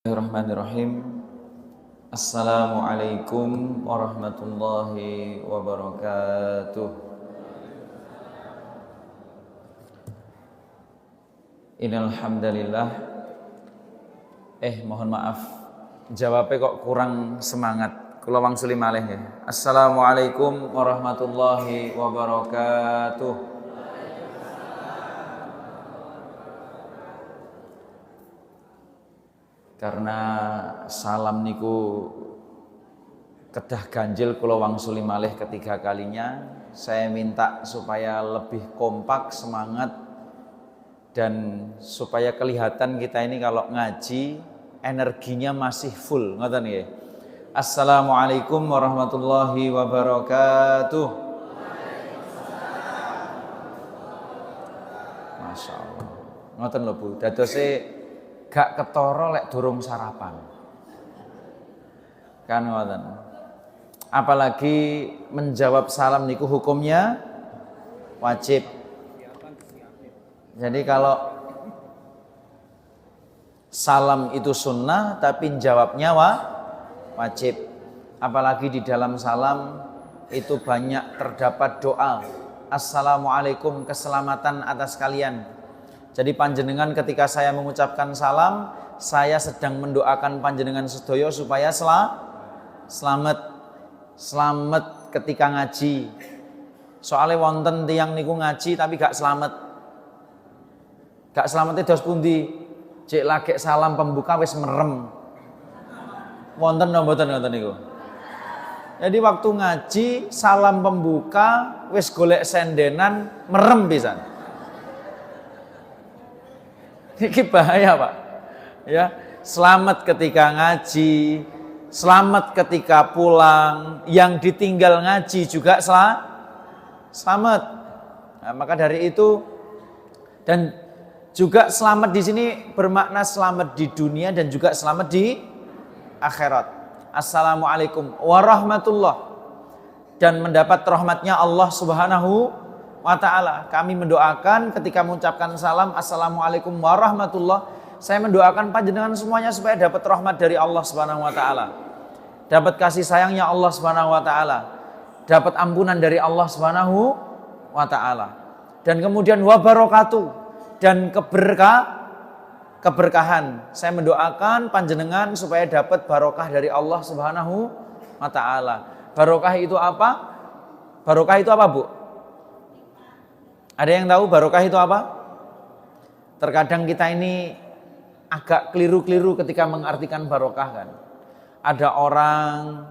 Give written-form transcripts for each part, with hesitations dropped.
Bismillahirrahmanirrahim. Assalamualaikum warahmatullahi wabarakatuh. Innal hamdalillah. Mohon maaf, jawabnya kok kurang semangat. Kula wangsuli malih ya. Assalamualaikum warahmatullahi wabarakatuh. Karena salam niku kedah ganjil kula wangsuli malih ketiga kalinya, saya minta supaya lebih kompak semangat dan supaya kelihatan kita ini kalau ngaji energinya masih full, ngoten nggih. Assalamualaikum warahmatullahi wabarakatuh. Masya Allah, ngoten lho Bu, dadose gak ketara lek durung sarapan. Kan ngoten. Apalagi menjawab salam niku hukumnya wajib. Jadi kalau salam itu sunnah tapi jawabnya wajib. Apalagi di dalam salam itu banyak terdapat doa. Assalamualaikum, keselamatan atas kalian. Jadi panjenengan ketika saya mengucapkan salam, saya sedang mendoakan panjenengan sedaya supaya selamat ketika ngaji. Soalnya wonten tiyang niku ngaji tapi gak selamat. Gak selamatnya dos pundi? Cek lagi salam pembuka wis merem. Wonten napa mboten ngoten niku? Jadi waktu ngaji salam pembuka wis golek sendenan merem pisan. Ini bahaya Pak. Ya, selamat ketika ngaji, selamat ketika pulang, yang ditinggal ngaji juga selamat. Nah, maka dari itu dan juga selamat di sini bermakna selamat di dunia dan juga selamat di akhirat. Assalamualaikum warahmatullah dan mendapat rahmatnya Allah Subhanahu wa ta'ala. Kami mendoakan ketika mengucapkan salam assalamualaikum warahmatullah, saya mendoakan panjenengan semuanya supaya dapat rahmat dari Allah Subhanahu wa ta'ala, dapat kasih sayangnya Allah Subhanahu wa ta'ala, dapat ampunan dari Allah Subhanahu wa ta'ala, dan kemudian wabarakatuh dan keberkahan. Saya mendoakan panjenengan supaya dapat barokah dari Allah Subhanahu wa ta'ala. Barokah itu apa? Barokah itu apa Bu? Ada yang tahu barokah itu apa? Terkadang kita ini agak keliru-keliru ketika mengartikan barokah kan. Ada orang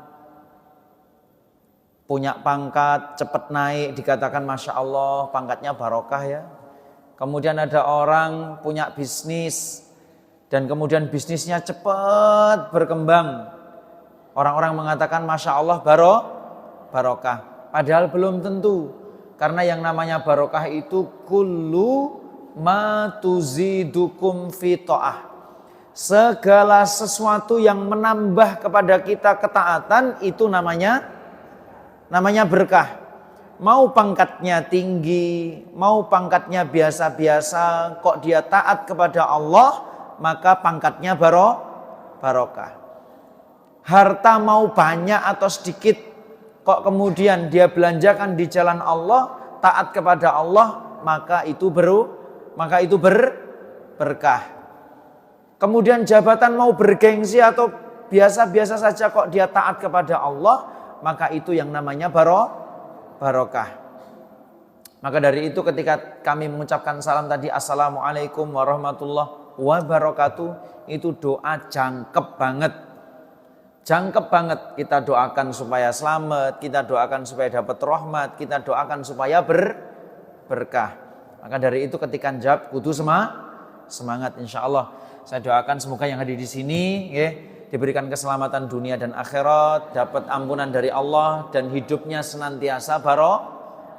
punya pangkat cepat naik dikatakan Masya Allah pangkatnya barokah ya. Kemudian ada orang punya bisnis dan kemudian bisnisnya cepat berkembang. Orang-orang mengatakan Masya Allah barokah. Padahal belum tentu. Karena yang namanya barokah itu kullu ma tuzidukum fi ta'ah. Segala sesuatu yang menambah kepada kita ketaatan itu namanya berkah. Mau pangkatnya tinggi, mau pangkatnya biasa-biasa, kok dia taat kepada Allah, maka pangkatnya barokah. Harta mau banyak atau sedikit, kok kemudian dia belanjakan di jalan Allah, taat kepada Allah, maka itu berkah. Kemudian jabatan mau bergengsi atau biasa-biasa saja kok dia taat kepada Allah, maka itu yang namanya barokah. Maka dari itu ketika kami mengucapkan salam tadi assalamualaikum warahmatullahi wabarakatuh, itu doa jangkep banget. Jangkep banget, kita doakan supaya selamat, kita doakan supaya dapat rahmat, kita doakan supaya berkah. Maka dari itu ketika jawab kudu semangat insyaallah. Saya doakan semoga yang hadir di sini diberikan keselamatan dunia dan akhirat, dapat ampunan dari Allah dan hidupnya senantiasa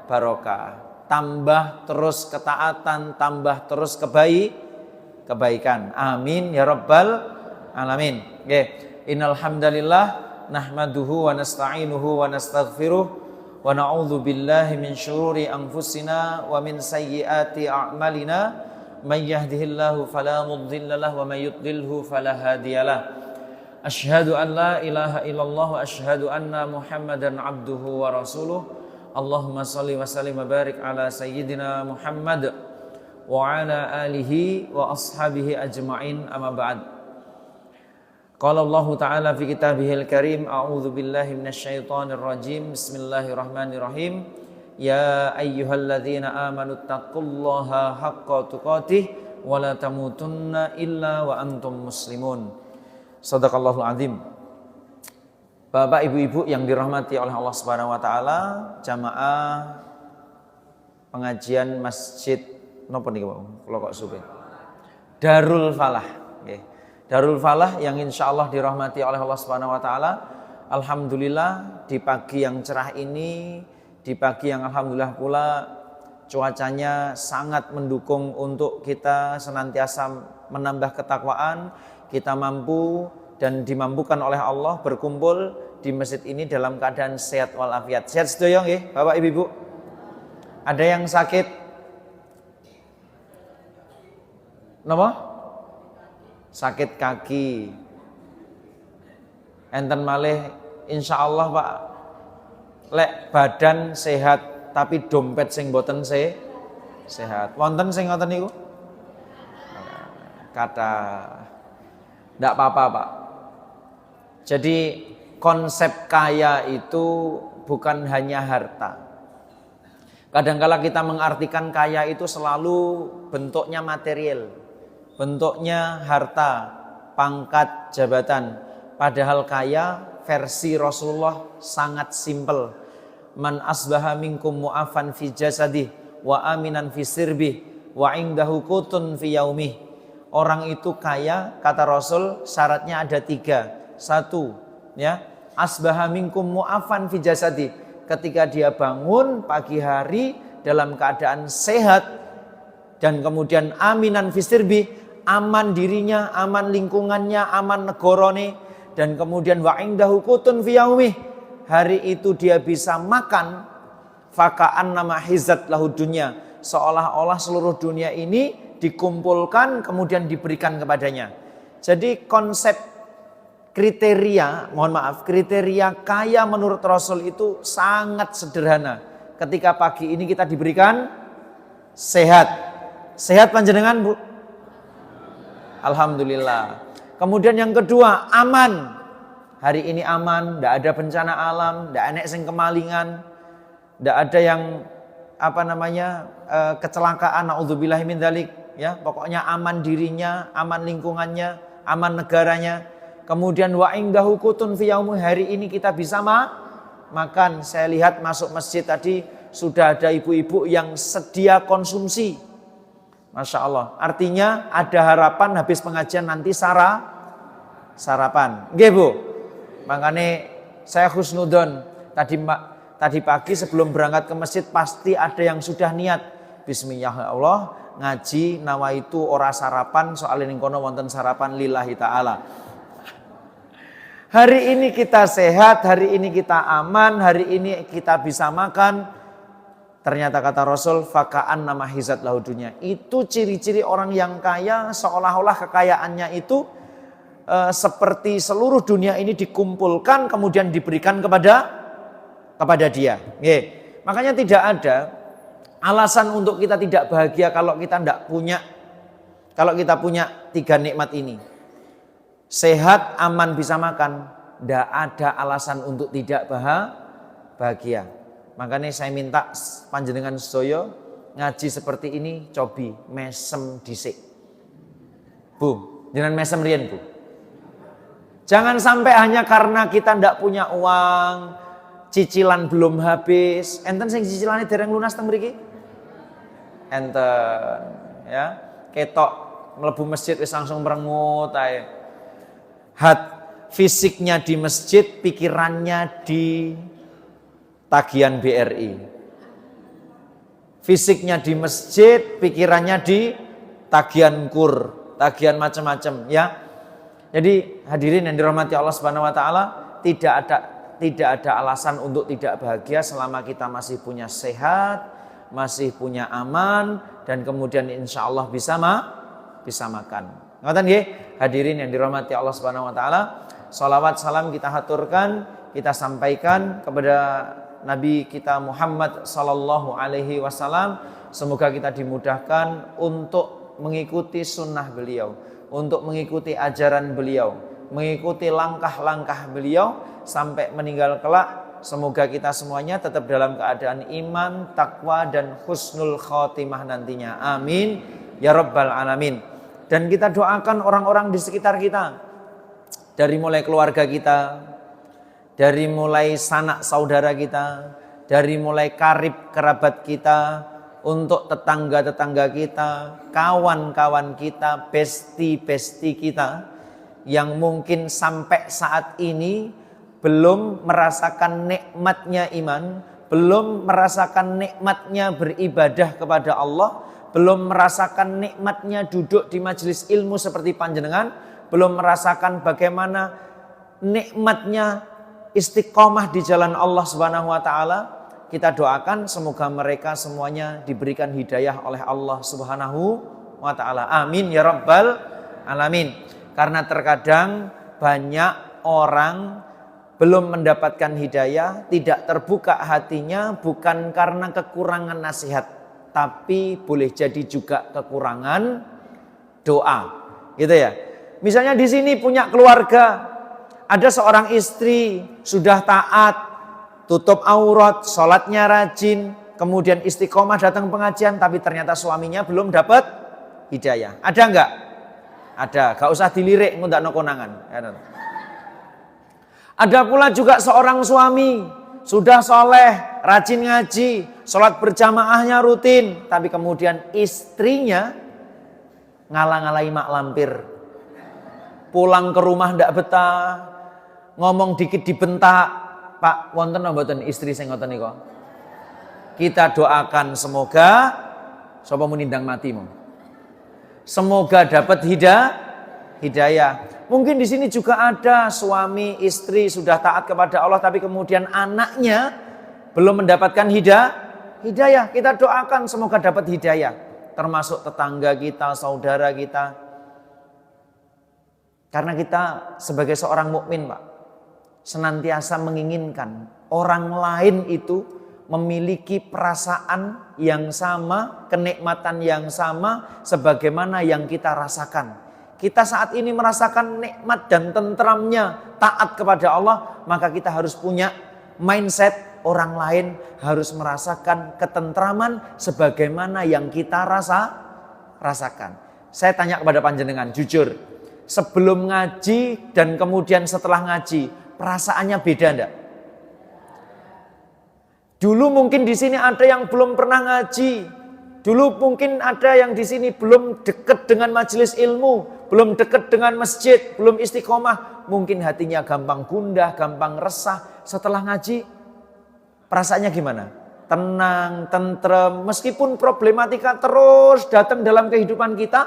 barokah. Tambah terus ketaatan, tambah terus kebaikan. Amin ya rabbal alamin. Innal hamdalillah nahmaduhu wa nasta'inuhu wa nastaghfiruh wa na'udzu billahi min syururi anfusina wa min sayyiati a'malina may yahdihillahu fala mudilla lahu wa may yudlilhu fala hadiyalah. Asyhadu an la ilaha illallah wa asyhadu anna Muhammadan abduhu wa rasuluh. Allahumma shalli wa sallim wa barik ala sayyidina Muhammad wa ala alihi wa ashabihi ajma'in, amma ba'd. Qala Allah Ta'ala fi kitabihil karim, a'udzu billahi minasyaitonir rajim. Bismillahirrahmanirrahim. Ya ayyuhalladzina amanu taqullaha haqqa tuqatih wa la tamutunna illa wa antum muslimun. Shadaqallahul azim. Bapak ibu-ibu yang dirahmati oleh Allah Subhanahu wa taala, jamaah pengajian Masjid napa niki, Pak? Kula kok suwe. Darul Falah, nggih. Darul Falah yang insyaallah dirahmati oleh Allah Subhanahu wa taala. Alhamdulillah di pagi yang cerah ini, di pagi yang alhamdulillah pula cuacanya sangat mendukung untuk kita senantiasa menambah ketakwaan. Kita mampu dan dimampukan oleh Allah berkumpul di masjid ini dalam keadaan sehat walafiat. Sehat sedaya nggih, Bapak Ibu? Ada yang sakit? Napa? Sakit kaki. Enten malih insyaallah Pak. Lek badan sehat tapi dompet sing boten sehat. Wonten sing ngoten niku? Kata tidak apa-apa Pak. Jadi konsep kaya itu bukan hanya harta. Kadangkala kita mengartikan kaya itu selalu bentuknya material, bentuknya harta, pangkat, jabatan. Padahal kaya versi Rasulullah sangat simpel. Man asbaha minkum mu'afan fi jasadih wa aminan fi sirbih wa indahu qutun fi yaumih. Orang itu kaya, kata Rasul, syaratnya ada 3. 1, ya, asbaha minkum mu'afan fi jasadi. Ketika dia bangun pagi hari dalam keadaan sehat dan kemudian aminan fi sirbi, aman dirinya, aman lingkungannya, aman negorone, dan kemudian wa indahu qutun fi yaumih. Hari itu dia bisa makan, faka'an nama hizat lahu dunya. Seolah-olah seluruh dunia ini dikumpulkan kemudian diberikan kepadanya. Jadi konsep kriteria kaya menurut Rasul itu sangat sederhana. Ketika pagi ini kita diberikan sehat. Sehat panjenengan, Bu? Alhamdulillah. Kemudian yang kedua, aman. Hari ini aman, tidak ada bencana alam, tidak ada yang kemalingan, tidak ada yang kecelakaan, naudzubillahi min dzalik. Ya, pokoknya aman dirinya, aman lingkungannya, aman negaranya. Kemudian wa indahu qutun fi yaumi, hari ini kita bisa makan. Saya lihat masuk masjid tadi sudah ada ibu-ibu yang sedia konsumsi. Masya Allah. Artinya ada harapan habis pengajian nanti sarapan. Nggih, Bu. Makanya saya husnudon tadi pagi sebelum berangkat ke masjid pasti ada yang sudah niat bismillah ya Allah ngaji nawaitu ora sarapan, soalnya ning kono wonten sarapan lillahi taala. Hari ini kita sehat, hari ini kita aman, hari ini kita bisa makan. Ternyata kata Rasul, faka'an nama hizat lahu dunya. Itu ciri-ciri orang yang kaya, seolah-olah kekayaannya itu seperti seluruh dunia ini dikumpulkan kemudian diberikan kepada dia. Makanya tidak ada alasan untuk kita tidak bahagia kalau kita punya 3 nikmat ini. Sehat, aman, bisa makan. Tidak ada alasan untuk tidak bahagia. Makanya saya minta panjenengan sedaya ngaji seperti ini cobi mesem dhisik. Bu, jangan mesem riyen, Bu. Jangan sampai hanya karena kita tidak punya uang, cicilan belum habis. Enten sing cicilannya dereng lunas teng mriki? Enten, ya, ketok mlebu masjid wis langsung merengut ae. Fisiknya di masjid, pikirannya di tagihan BRI. Fisiknya di masjid, pikirannya di tagihan kur, tagihan macam-macam, ya. Jadi hadirin yang dirahmati Allah Subhanahu wa taala, tidak ada alasan untuk tidak bahagia selama kita masih punya sehat, masih punya aman, dan kemudian insya Allah bisa makan. Ngoten nggih, hadirin yang dirahmati Allah Subhanahu wa taala. Shalawat salam kita haturkan, kita sampaikan kepada Nabi kita Muhammad sallallahu alaihi wasallam. Semoga kita dimudahkan untuk mengikuti sunnah beliau, untuk mengikuti ajaran beliau, mengikuti langkah-langkah beliau sampai meninggal kelak. Semoga kita semuanya tetap dalam keadaan iman, takwa dan husnul khotimah nantinya. Amin ya rabbal alamin. Dan kita doakan orang-orang di sekitar kita, dari mulai keluarga kita, dari mulai sanak saudara kita, dari mulai karib kerabat kita, untuk tetangga-tetangga kita, kawan-kawan kita, besti-besti kita yang mungkin sampai saat ini belum merasakan nikmatnya iman, belum merasakan nikmatnya beribadah kepada Allah, belum merasakan nikmatnya duduk di majelis ilmu seperti panjenengan, belum merasakan bagaimana nikmatnya istiqomah di jalan Allah Subhanahu wa taala. Kita doakan semoga mereka semuanya diberikan hidayah oleh Allah Subhanahu wa taala. Amin ya rabbal alamin. Karena terkadang banyak orang belum mendapatkan hidayah, tidak terbuka hatinya bukan karena kekurangan nasihat, tapi boleh jadi juga kekurangan doa. Gitu ya. Misalnya di sini punya keluarga, ada seorang istri sudah taat, tutup aurat, sholatnya rajin, kemudian istiqomah datang pengajian, tapi ternyata suaminya belum dapat hidayah. Ada enggak? Ada, gak usah dilirik, ngundak no konangan. Ada pula juga seorang suami, sudah soleh, rajin ngaji, sholat berjamaahnya rutin, tapi kemudian istrinya ngalah-ngalahi mak lampir. Pulang ke rumah ndak betah, ngomong dikit dibentak. Pak, wonten mboten istri sing ngoten niku? Kita doakan semoga sapa munindang matimu. Semoga dapat hidayah. Mungkin di sini juga ada suami istri sudah taat kepada Allah tapi kemudian anaknya belum mendapatkan hidayah. Kita doakan semoga dapat hidayah. Termasuk tetangga kita, saudara kita. Karena kita sebagai seorang mukmin, Pak, senantiasa menginginkan orang lain itu memiliki perasaan yang sama, kenikmatan yang sama sebagaimana yang kita rasakan. Kita saat ini merasakan nikmat dan tentramnya taat kepada Allah, maka kita harus punya mindset orang lain harus merasakan ketentraman sebagaimana yang kita rasakan. Saya tanya kepada panjenengan, jujur, sebelum ngaji dan kemudian setelah ngaji, perasaannya beda enggak? Dulu mungkin di sini ada yang belum pernah ngaji. Dulu mungkin ada yang di sini belum dekat dengan majelis ilmu, belum dekat dengan masjid, belum istiqomah. Mungkin hatinya gampang gundah, gampang resah. Setelah ngaji, perasaannya gimana? Tenang, tentrem. Meskipun problematika terus datang dalam kehidupan kita,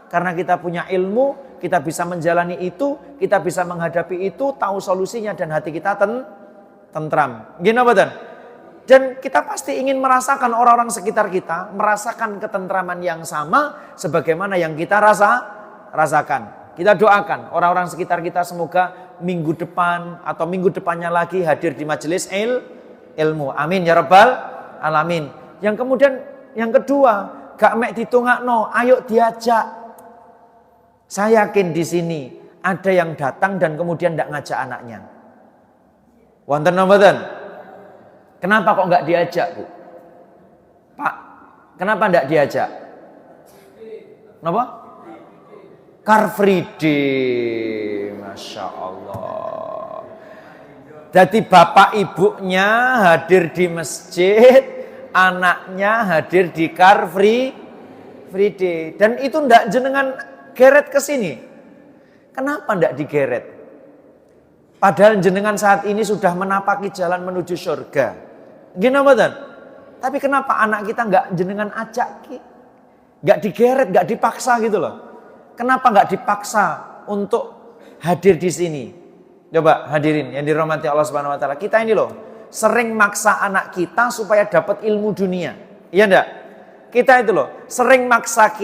karena kita punya ilmu, kita bisa menjalani itu, kita bisa menghadapi itu, tahu solusinya dan hati kita tentram. Gini apa? Dan kita pasti ingin merasakan orang-orang sekitar kita merasakan ketentraman yang sama sebagaimana yang kita rasakan. Kita doakan orang-orang sekitar kita semoga minggu depan atau minggu depannya lagi hadir di majelis ilmu. Amin ya rabbal alamin. Yang kemudian yang kedua, gak mek ditungakno, ayo diajak. Saya yakin di sini ada yang datang dan kemudian tidak ngajak anaknya. Wonten mboten? Kenapa kok nggak diajak, Bu? Pak, kenapa nggak diajak? Kenapa? Car Free Day, Masya Allah. Jadi bapak ibunya hadir di masjid, anaknya hadir di Car Free Day. Dan itu ndak jenengan geret ke sini. Kenapa ndak digeret? Padahal jenengan saat ini sudah menapaki jalan menuju surga. Gini betul. Tapi kenapa anak kita nggak jenengan ajak, nggak digeret, nggak dipaksa gitu loh? Kenapa nggak dipaksa untuk hadir di sini? Coba hadirin yang dirahmati Allah Subhanahu Wa Taala. Kita ini loh sering maksa anak kita supaya dapat ilmu dunia, iya enggak? Kita itu loh, sering maksa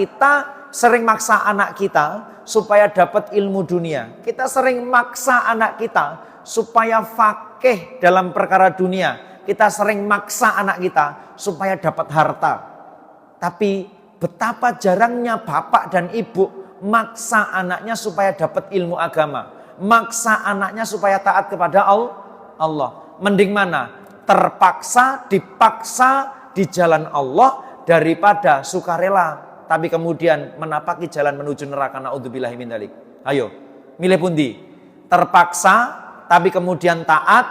anak kita supaya dapat ilmu dunia. Kita sering maksa anak kita supaya fakih dalam perkara dunia. Kita sering maksa anak kita supaya dapat harta. Tapi betapa jarangnya bapak dan ibu maksa anaknya supaya dapat ilmu agama. Maksa anaknya supaya taat kepada Allah. Mending mana? Terpaksa, dipaksa di jalan Allah daripada sukarela tapi kemudian menapaki jalan menuju neraka. Naudzubillahi min dzalik. Ayo, milih pundi? Terpaksa tapi kemudian taat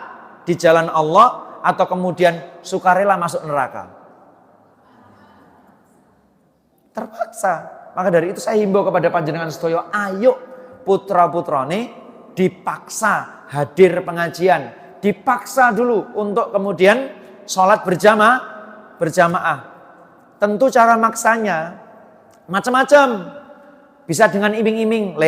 di jalan Allah atau kemudian sukarela masuk neraka? Terpaksa. Maka dari itu saya himbau kepada panjenengan sedaya, ayo putra-putrane dipaksa hadir pengajian, dipaksa dulu untuk kemudian sholat berjamaah. Tentu cara maksanya macam-macam. Bisa dengan iming-iming,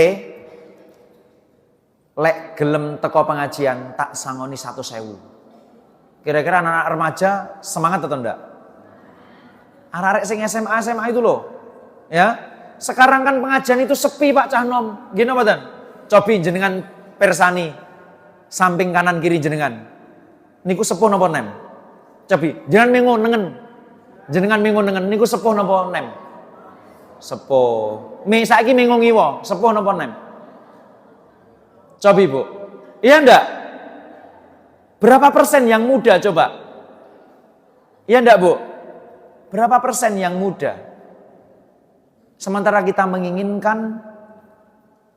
lek gelem teko pengajian tak sangoni 100.000. Kira-kira anak-anak remaja semangat atau enggak? Anak-anak sing SMA itu loh, ya. Sekarang kan pengajian itu sepi Pak Cahnom. Gini apa dan? Cobi jenengan persani samping kanan kiri jenengan. Niku sepuh napa nem? Cobi jenengan mengo nengen. Jenengan mengo nengen niku sepuh napa nem? Sepuh. Saiki mengo ngiwa, sepuh napa nem? Cobi Bu. Iya enggak? Berapa persen yang muda coba? Iya enggak Bu? Berapa persen yang muda? Sementara kita menginginkan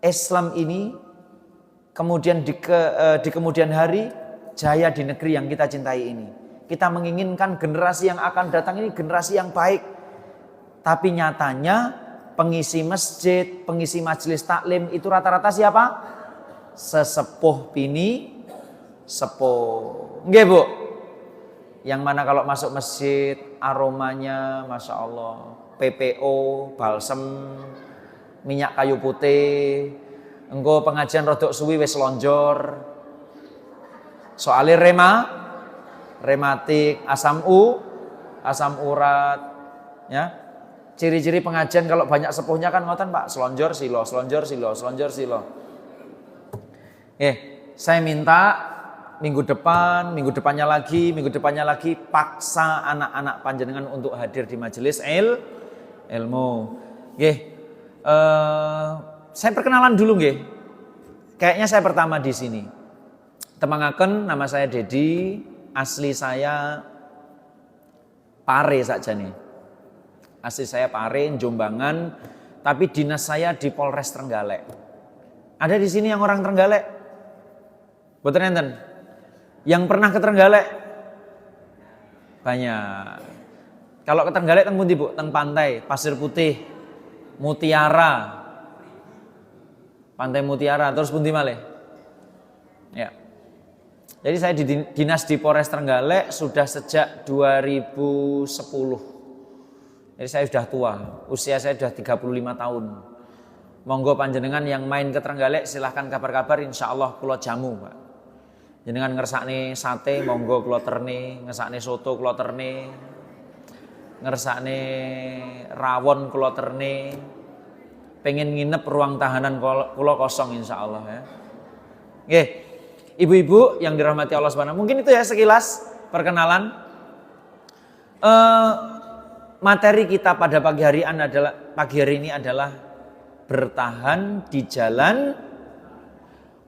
Islam ini kemudian di kemudian hari jaya di negeri yang kita cintai ini. Kita menginginkan generasi yang akan datang ini generasi yang baik. Tapi nyatanya pengisi masjid, pengisi majelis taklim itu rata-rata siapa? Sesepuh bini, sepuh. Nggih Bu? Yang mana kalau masuk masjid aromanya Masya Allah. PPO, balsem, minyak kayu putih. Engko pengajian rodok suwi wis lonjor. Soalnya rematik, asam urat, ya. Ciri-ciri pengajian kalau banyak sepuhnya kan ngoten Pak, selonjor silo. Saya minta minggu depannya lagi paksa anak-anak panjenengan untuk hadir di majelis ilmu. Saya perkenalan dulu nggih. Kayaknya saya pertama di sini. Temangaken, nama saya Dedi, asli saya Pare saja nih. Asli saya Pare, Jombangan, tapi dinas saya di Polres Trenggalek. Ada di sini yang orang Trenggalek? Boten enten? Yang pernah ke Trenggalek? Banyak. Kalau ke Trenggalek teng pundi Bu? Teng pantai, Pasir Putih, Mutiara. Pantai Mutiara, terus pundi malih? Ya. Jadi saya di dinas di Polres Trenggalek sudah sejak 2010. Jadi saya sudah tua, usia saya sudah 35 tahun. Monggo panjenengan yang main ke Trenggalek silahkan kabar-kabar, insya Allah kula jamu Pak. Jenengan ngersakne sate, monggo kula terne, ngersakne soto kula terne, ngersakne rawon kula terne. Pengen nginep ruang tahanan kula kosong insya Allah ya. Oke, ibu-ibu yang dirahmati Allah Subhanahu. Mungkin itu ya sekilas perkenalan. Materi kita pada pagi hari ini adalah bertahan di jalan.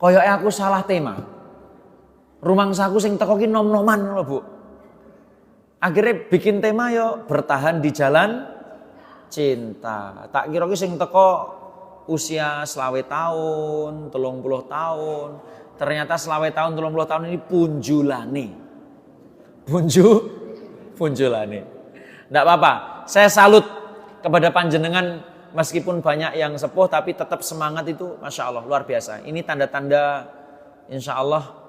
Koyoke aku salah tema. Rumangsaku sing teko ki nom-noman lho Bu. Akhirnya bikin tema yo bertahan di jalan cinta. Tak kira ki sing teko usia 20 tahun, 30 tahun. Ternyata 20 tahun, 30 tahun ini punjulane. Punjulane. Enggak apa-apa. Saya salut kepada panjenengan meskipun banyak yang sepuh tapi tetap semangat itu Masya Allah luar biasa. Ini tanda-tanda insya Allah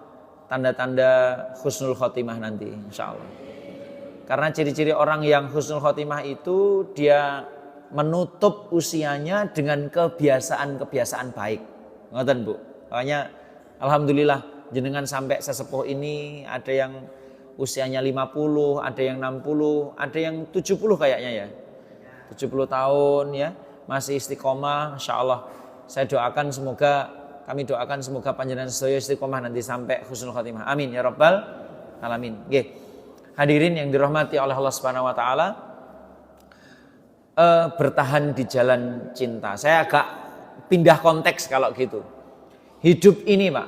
tanda-tanda husnul khotimah nanti insya Allah. Karena ciri-ciri orang yang husnul khotimah itu dia menutup usianya dengan kebiasaan-kebiasaan baik. Ngoten Bu. Makanya alhamdulillah jenengan sampai sesepuh ini ada yang usianya 50, ada yang 60, ada yang 70 kayaknya ya. 70 tahun ya, masih istiqomah, Masya Allah. Kami doakan semoga panjenengan sedaya istiqomah nanti sampai husnul khotimah. Amin ya rabbal alamin. Nggih. Hadirin yang dirahmati oleh Allah Subhanahu wa taala, bertahan di jalan cinta. Saya agak pindah konteks kalau gitu. Hidup ini, Pak,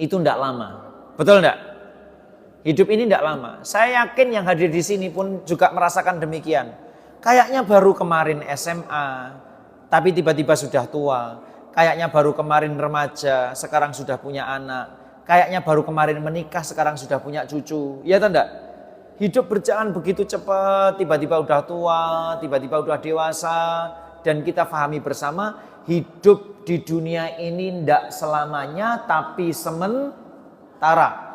itu ndak lama. Betul ndak? Hidup ini ndak lama. Saya yakin yang hadir di sini pun juga merasakan demikian. Kayaknya baru kemarin SMA, tapi tiba-tiba sudah tua. Kayaknya baru kemarin remaja, sekarang sudah punya anak. Kayaknya baru kemarin menikah, sekarang sudah punya cucu. Iya atau enggak? Hidup berjalan begitu cepat, tiba-tiba udah tua, tiba-tiba udah dewasa. Dan kita pahami bersama, hidup di dunia ini enggak selamanya, tapi sementara.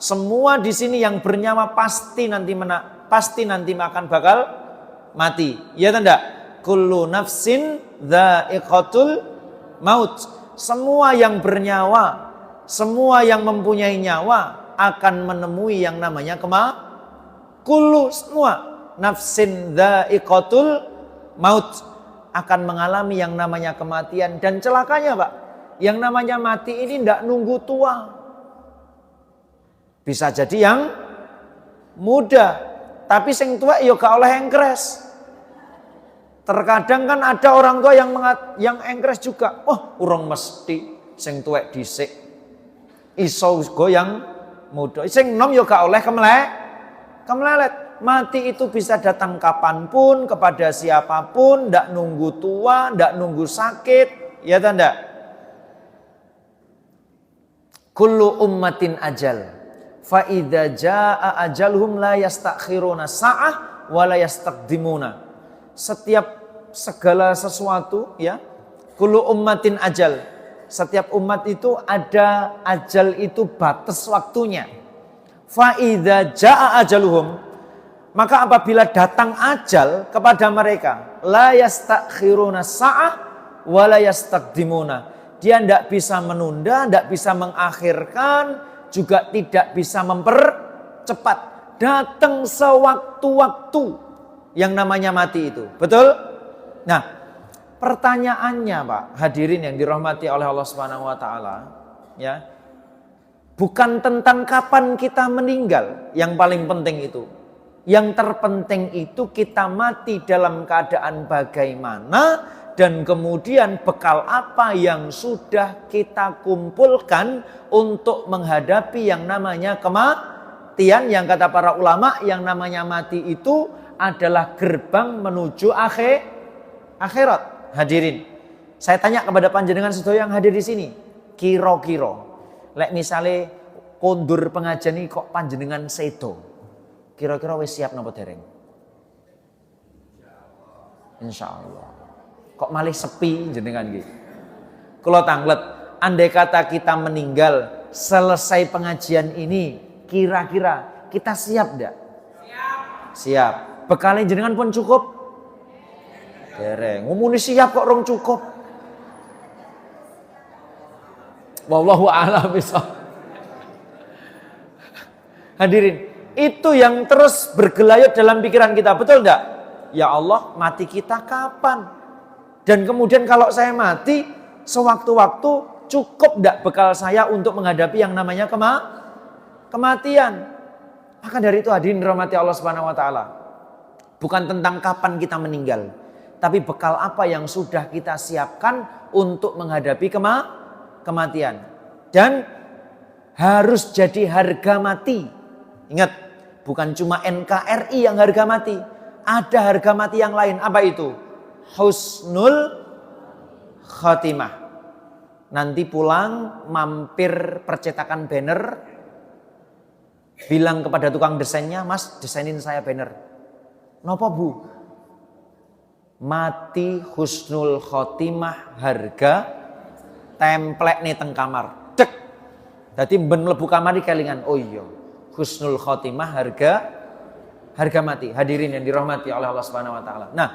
Semua di sini yang bernyawa pasti nanti akan bakal mati. Iya atau enggak? Kullu nafsin dha'iqatul maut. Semua yang bernyawa, semua yang mempunyai nyawa akan menemui yang namanya kullu, semua nafsin dha'iqatul maut akan mengalami yang namanya kematian. Dan celakanya, Pak, yang namanya mati ini tidak nunggu tua. Bisa jadi yang muda, tapi sing tua ya gak oleh engkres. Terkadang kan ada orang tua yang engkres juga. Oh, urung mesti sing tuwek dhisik. Iso go yang muda. Sing nom yo gak oleh kemlelet. Mati itu bisa datang kapanpun, kepada siapapun, ndak nunggu tua, ndak nunggu sakit, ya ta ndak? Kullu ummatin ajal. Fa idza jaa ajaluhum la yastakhiruna sa'ah wa la yastaqdimuna. Setiap segala sesuatu ya, kullu ummatin ajal. Setiap umat itu ada ajal, itu batas waktunya. Fa idza jaa ajaluhum, maka apabila datang ajal kepada mereka, la yastakhiruna sa'ah wa la yastaqdimuna. Dia tidak bisa menunda, tidak bisa mengakhirkan, juga tidak bisa mempercepat. Datang sewaktu-waktu yang namanya mati itu. Betul? Nah, pertanyaannya, Pak, hadirin yang dirahmati oleh Allah Subhanahu wa taala, ya. Bukan tentang kapan kita meninggal yang paling penting itu. Yang terpenting itu kita mati dalam keadaan bagaimana, dan kemudian bekal apa yang sudah kita kumpulkan untuk menghadapi yang namanya kematian. Yang kata para ulama, yang namanya mati itu adalah gerbang menuju akhirat. Hadirin, saya tanya kepada panjenengan sedaya yang hadir di sini, kira-kira lek misale kondur pengajian ini kok panjenengan sedo, kira-kira wis siap napa dereng? Insyaallah. Kok malih sepi jenengan nggih? Kula tanglet, andai kata kita meninggal selesai pengajian ini, kira-kira kita siap enggak? Siap. Bekalnya jenengan pun cukup? Dereng. Ngomongin siap kok rong cukup. Wallahu a'lam bishawab. Hadirin, itu yang terus bergelayut dalam pikiran kita, betul enggak? Ya Allah, mati kita kapan? Dan kemudian kalau saya mati sewaktu-waktu, cukup enggak bekal saya untuk menghadapi yang namanya kematian? Maka dari itu hadirin dirahmati Allah Subhanahu wa taala. Bukan tentang kapan kita meninggal, tapi bekal apa yang sudah kita siapkan untuk menghadapi kematian. Dan harus jadi harga mati. Ingat, bukan cuma NKRI yang harga mati. Ada harga mati yang lain. Apa itu? Husnul Khotimah. Nanti pulang mampir percetakan banner, bilang kepada tukang desainnya, Mas desainin saya banner. Napa Bu? Mati husnul khotimah harga template nih teng kamar. Dek. Dadi ben mlebu kamar iki kelingan. Oh iya, husnul khotimah harga mati. Hadirin yang dirahmati oleh Allah Subhanahu wa taala. Nah,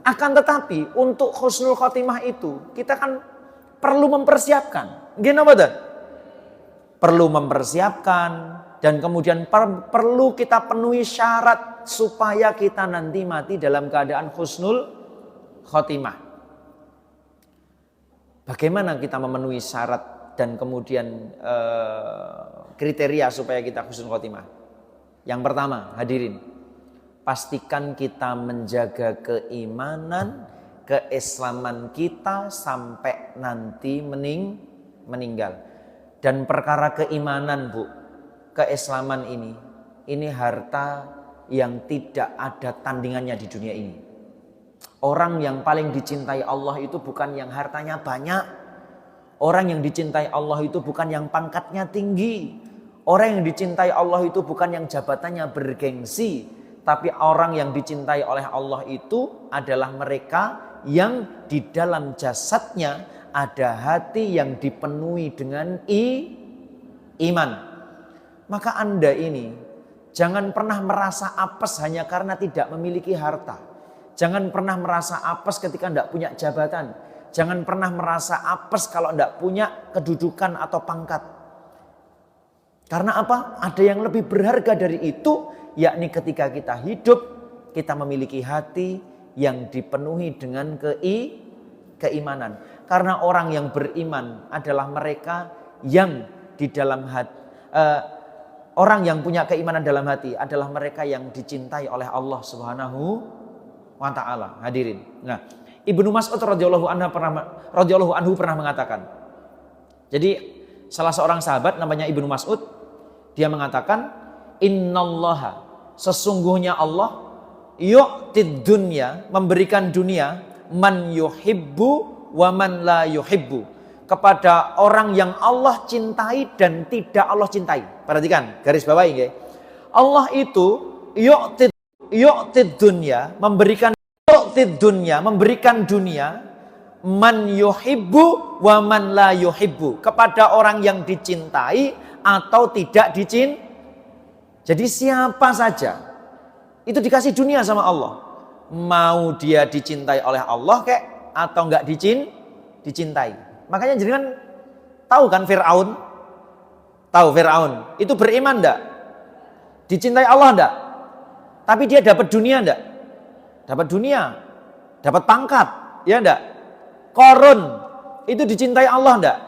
akan tetapi untuk husnul khotimah itu kita kan perlu mempersiapkan. Nggih napa mboten? Perlu mempersiapkan dan kemudian perlu kita penuhi syarat. supaya kita nanti mati dalam keadaan husnul khotimah. Bagaimana kita memenuhi syarat dan kemudian kriteria supaya kita husnul khotimah? Yang pertama, hadirin, pastikan kita menjaga keimanan, keislaman kita sampai nanti meninggal. Dan perkara keimanan, Bu, keislaman ini harta yang tidak ada tandingannya di dunia ini. Orang yang paling dicintai Allah itu bukan yang hartanya banyak. Orang yang dicintai Allah itu bukan yang pangkatnya tinggi. Orang yang dicintai Allah itu bukan yang jabatannya bergengsi. Tapi orang yang dicintai oleh Allah itu adalah mereka yang di dalam jasadnya ada hati yang dipenuhi dengan iman. Maka Anda ini jangan pernah merasa apes hanya karena tidak memiliki harta. Jangan pernah merasa apes ketika tidak punya jabatan. Jangan pernah merasa apes kalau tidak punya kedudukan atau pangkat. Karena apa? Ada yang lebih berharga dari itu, yakni ketika kita hidup, kita memiliki hati yang dipenuhi dengan keimanan. Karena orang yang beriman adalah mereka yang di dalam hati, orang yang punya keimanan dalam hati adalah mereka yang dicintai oleh Allah Subhanahu wa taala. Hadirin. Nah, Ibnu Mas'ud radhiyallahu anhu pernah mengatakan. Jadi salah seorang sahabat namanya Ibnu Mas'ud, dia mengatakan, "Innallaha, sesungguhnya Allah yu'tid dunya, memberikan dunia, man yuhibbu wa man la yuhibbu, kepada orang yang Allah cintai dan tidak Allah cintai." Perhatikan, garis bawahi nggih. Allah itu yu'tid dunya, memberikan dunia, man yuhibbu wa man la yuhibbu, kepada orang yang dicintai atau tidak dicintai. Jadi siapa saja itu dikasih dunia sama Allah. Mau dia dicintai oleh Allah kek atau enggak dicintai. Makanya jenengan tahu kan Fir'aun? Tahu Fir'aun? Itu beriman enggak? Dicintai Allah enggak? Tapi dia dapat dunia enggak? Dapat dunia. Dapat pangkat, ya enggak? Korun itu dicintai Allah enggak?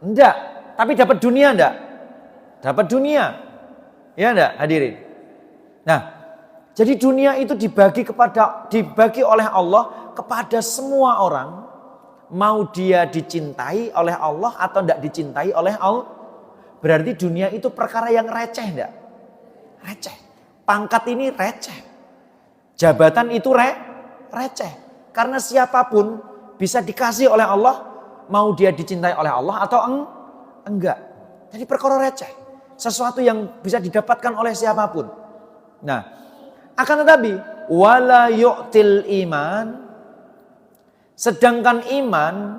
Enggak. Tapi dapat dunia enggak? Dapat dunia. Ya enggak, hadirin? Nah, jadi dunia itu dibagi oleh Allah kepada semua orang, mau dia dicintai oleh Allah atau tidak dicintai oleh Allah. Berarti dunia itu perkara yang receh enggak? Receh. Pangkat ini receh. Jabatan itu receh. Karena siapapun bisa dikasih oleh Allah, mau dia dicintai oleh Allah atau enggak. Jadi perkara receh. Sesuatu yang bisa didapatkan oleh siapapun. Nah, akan tetapi wala yu'til iman, sedangkan iman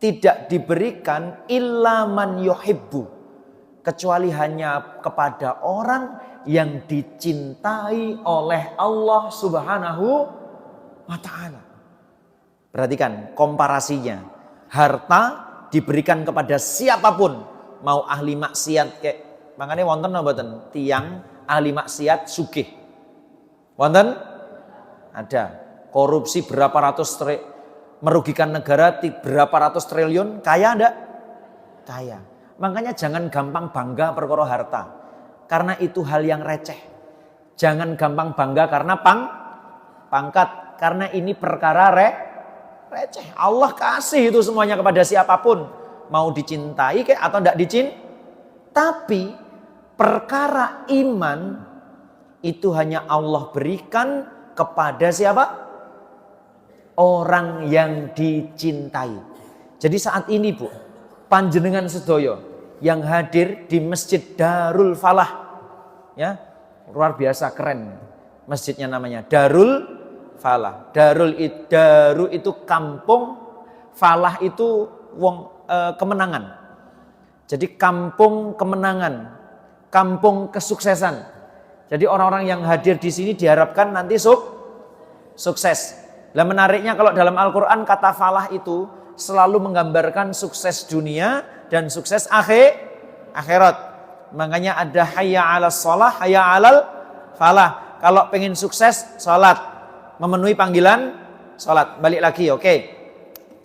tidak diberikan illa man yuhibbu, kecuali hanya kepada orang yang dicintai oleh Allah Subhanahu wa taala. Perhatikan komparasinya. Harta diberikan kepada siapapun, mau ahli maksiat kek. Makanya wonten apa mboten tiang ahli maksiat sugih? Wonten? Ada. Korupsi berapa ratus merugikan negara berapa ratus triliun, kaya enggak? Kaya. Makanya jangan gampang bangga perkara harta. Karena itu hal yang receh. Jangan gampang bangga karena pangkat. Karena ini perkara receh. Allah kasih itu semuanya kepada siapapun. Mau dicintai kayak atau tidak dicintai. Tapi perkara iman itu hanya Allah berikan kepada siapa? Orang yang dicintai. Jadi saat ini Bu, panjenengan sedoyo yang hadir di Masjid Darul Falah, ya, luar biasa keren masjidnya, namanya Darul Falah. Daru itu kampung, Falah itu kemenangan. Jadi kampung kemenangan, kampung kesuksesan. Jadi orang-orang yang hadir di sini diharapkan nanti sukses. Nah, menariknya kalau dalam Al-Quran kata falah itu selalu menggambarkan sukses dunia dan sukses akhirat. Makanya ada hayya 'alas shalah, hayya 'alal falah. Kalau pengen sukses, sholat. Memenuhi panggilan, sholat. Balik lagi, oke.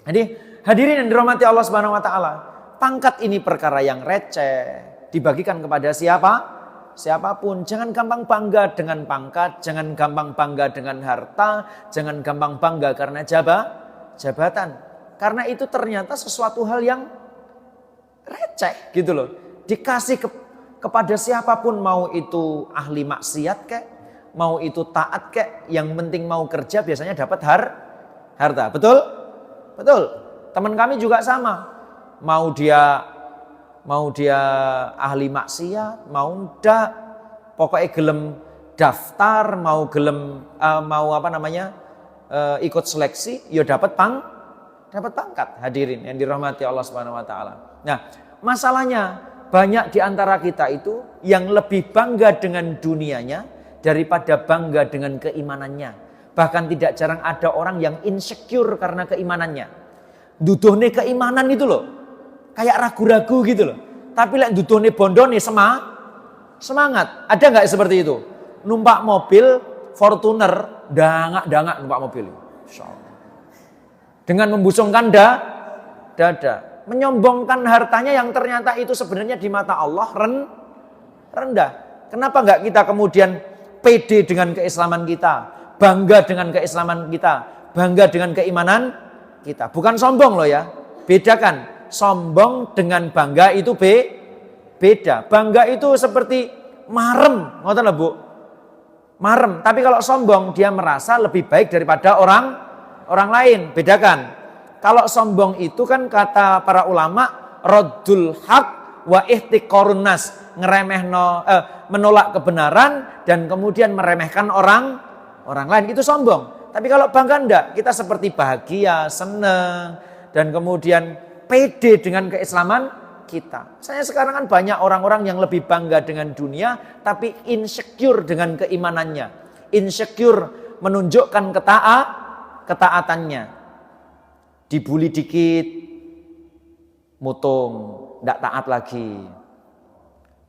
Jadi hadirin yang dirahmati Allah Subhanahu Wa Taala, pangkat ini perkara yang receh. Dibagikan kepada siapapun. Jangan gampang bangga dengan pangkat, jangan gampang bangga dengan harta, jangan gampang bangga karena jabatan. Karena itu ternyata sesuatu hal yang receh gitu loh. Dikasih kepada siapapun, mau itu ahli maksiat kek, mau itu taat kek, yang penting mau kerja biasanya dapat harta. Betul? Betul. Teman kami juga sama. Mau dia ahli maksiat, mau ndak, pokoknya gelem daftar, mau gelem ikut seleksi, ya dapat pangkat. Hadirin yang dirahmati Allah Subhanahu Wa Taala. Nah, masalahnya banyak di antara kita itu yang lebih bangga dengan dunianya daripada bangga dengan keimanannya. Bahkan tidak jarang ada orang yang insecure karena keimanannya. Duduhne keimanan itu loh, kayak ragu-ragu gitu loh. Tapi lek duduhne bondone semangat. Ada nggak seperti itu? Numpak mobil Fortuner, dangak numpak mobil. Insyaallah. Dengan membusungkan dada. Menyombongkan hartanya yang ternyata itu sebenarnya di mata Allah rendah. Kenapa enggak kita kemudian pede dengan keislaman kita, bangga dengan keislaman kita, bangga dengan keimanan kita. Bukan sombong loh ya, bedakan. Sombong dengan bangga itu beda. Bangga itu seperti marem, ngoten lho Bu. Marem, tapi kalau sombong dia merasa lebih baik daripada orang lain. Bedakan. Kalau sombong itu kan kata para ulama raddul haq wa ihtiqarun nas, menolak kebenaran dan kemudian meremehkan orang lain, itu sombong. Tapi kalau bangga enggak, kita seperti bahagia, senang dan kemudian pede dengan keislaman kita. Saya sekarang kan banyak orang-orang yang lebih bangga dengan dunia tapi insecure dengan keimanannya. Insecure menunjukkan ketaatannya. Dibully dikit, mutung, tidak taat lagi.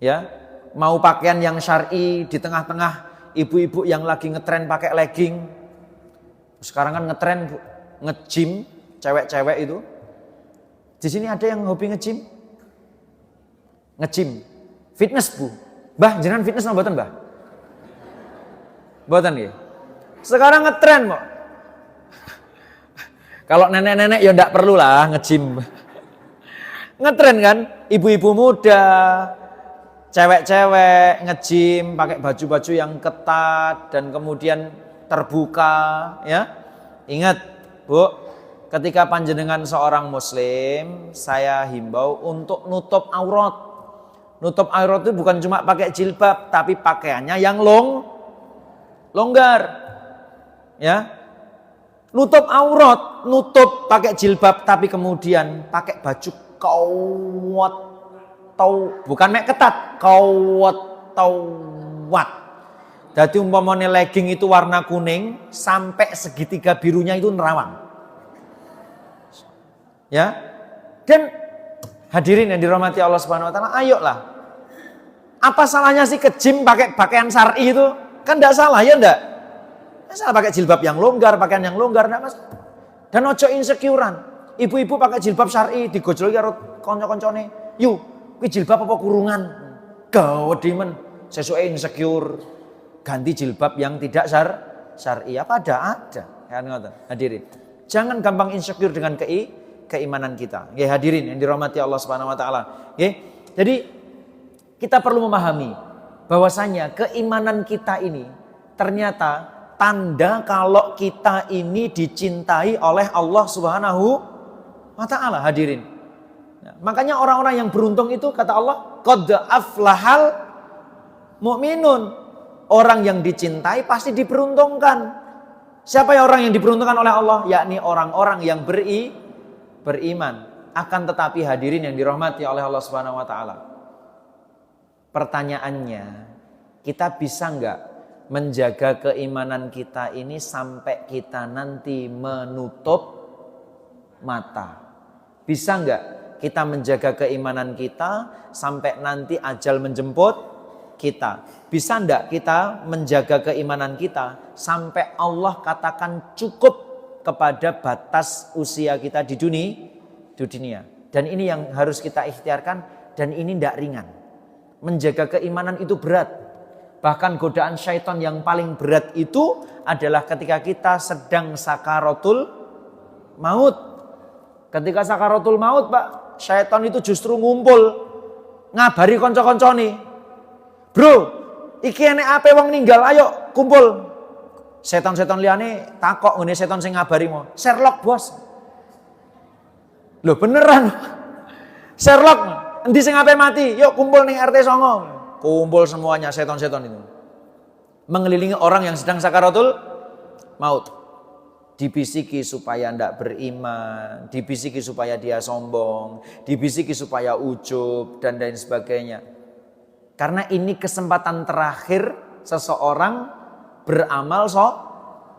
Ya, mau pakaian yang syar'i di tengah-tengah ibu-ibu yang lagi ngetren pakai legging. Sekarang kan ngetren nge-gym, cewek-cewek itu. Di sini ada yang hobi nge-gym? Nge-gym, fitness Bu. Mbah, jenengan fitness napa mboten, Mbah? Mboten nggih. Sekarang ngetren kok. Kalau nenek-nenek ya enggak perlu lah nge-gym. Ngetren kan, ibu-ibu muda, cewek-cewek nge-gym pakai baju-baju yang ketat dan kemudian terbuka, ya. Ingat, Bu, ketika panjenengan seorang muslim, saya himbau untuk nutup aurat. Nutup aurat itu bukan cuma pakai jilbab, tapi pakaiannya yang longgar. Ya. Nutup aurat, nutup pakai jilbab, tapi kemudian pakai baju kawat bukan mek ketat, kawat. Jadi umpamanya legging itu warna kuning, sampai segitiga birunya itu nerawang. Ya, dan hadirin yang dirahmati Allah Subhanahu Wa Taala, ayolah. Apa salahnya sih ke gym pakai pakaian syar'i itu? Kan tidak salah ya enggak? Masalah pakai jilbab yang longgar, pakaian yang longgar, enggak masalah. Dan ojo insecurean. Ibu-ibu pakai jilbab syar'i digojloki karo kanca-kancane. Yuk, kuwi jilbab apa kurungan? Gawedemen. Sesuke insecure. Ganti jilbab yang tidak syar'i. Apa ada? Kan ngoten. Hadirin. Jangan gampang insecure dengan keimanan kita. Nggih, hadirin yang dirahmati Allah Subhanahu Wa Taala. Nggih. Jadi kita perlu memahami bahwasanya keimanan kita ini ternyata tanda kalau kita ini dicintai oleh Allah Subhanahu Wa Taala, hadirin. Nah, makanya orang-orang yang beruntung itu kata Allah, qad aflahal mu'minun. Orang yang dicintai pasti diberuntungkan. Siapa ya orang yang diberuntungkan oleh Allah? Yakni orang-orang yang beriman. Akan tetapi hadirin yang dirahmati oleh Allah Subhanahu Wa Taala, pertanyaannya, kita bisa enggak menjaga keimanan kita ini sampai kita nanti menutup mata? Bisa enggak kita menjaga keimanan kita sampai nanti ajal menjemput kita. Bisa enggak kita menjaga keimanan kita sampai Allah katakan cukup kepada batas usia kita di dunia. Dan ini yang harus kita ikhtiarkan, dan ini enggak ringan. Menjaga keimanan itu berat. Bahkan godaan syaitan yang paling berat itu adalah ketika kita sedang sakaratul maut. Ketika sakaratul maut, Pak, syaitan itu justru ngumpul ngabari konco-koncone. Bro, iki enek ape wong ninggal, ayo kumpul. Setan-setan liyane takok ngene setan sing ngabari mau. Sherlock, Bos. Loh beneran. Sherlock, endi sing ape mati? Yuk kumpul ning RT 9. Kumpul semuanya setan-setan itu. Mengelilingi orang yang sedang sakaratul maut. Dibisiki supaya ndak beriman, dibisiki supaya dia sombong, dibisiki supaya ujub dan lain sebagainya. Karena ini kesempatan terakhir seseorang beramal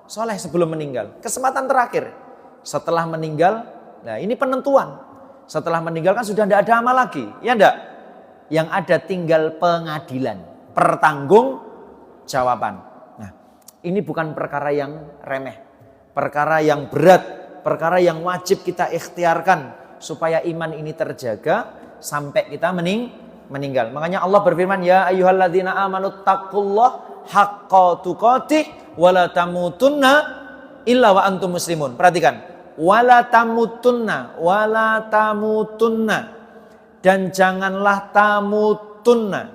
soleh sebelum meninggal. Kesempatan terakhir. Setelah meninggal, nah ini penentuan. Setelah meninggal kan sudah ndak ada amal lagi, ya ndak? Yang ada tinggal pengadilan, pertanggungjawaban. Nah, ini bukan perkara yang remeh. Perkara yang berat, perkara yang wajib kita ikhtiarkan supaya iman ini terjaga sampai kita meninggal. Makanya Allah berfirman, ya ayyuhalladzina amanu taqullah haqqa tuqatih wa la tamutunna illa wa antum muslimun. Perhatikan, wa la tamutunna, dan janganlah tamutunna,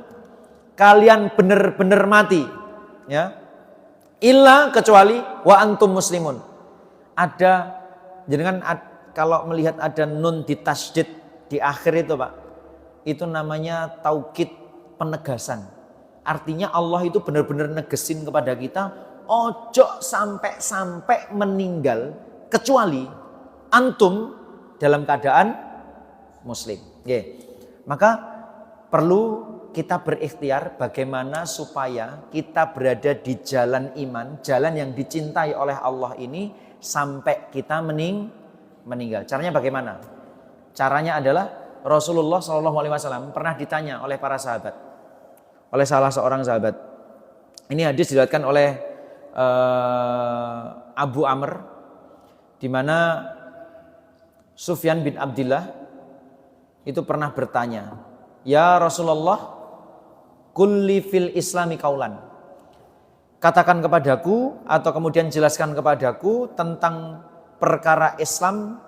kalian benar-benar mati, ya. Illa, kecuali wa antum muslimun. Ada, jenengan kalau melihat ada nun di tasydid di akhir itu, Pak, itu namanya taukid, penegasan. Artinya Allah itu benar-benar negesin kepada kita, ojo sampai meninggal kecuali antum dalam keadaan muslim. Maka perlu kita berikhtiar bagaimana supaya kita berada di jalan iman, jalan yang dicintai oleh Allah ini sampai kita meninggal. Caranya bagaimana? Caranya adalah Rasulullah SAW pernah ditanya oleh para sahabat, oleh salah seorang sahabat. Ini hadis diriwayatkan oleh Abu Amr, di mana Sufyan bin Abdillah itu pernah bertanya, ya Rasulullah, kulli fil islami kaulan. Katakan kepadaku atau kemudian jelaskan kepadaku tentang perkara Islam,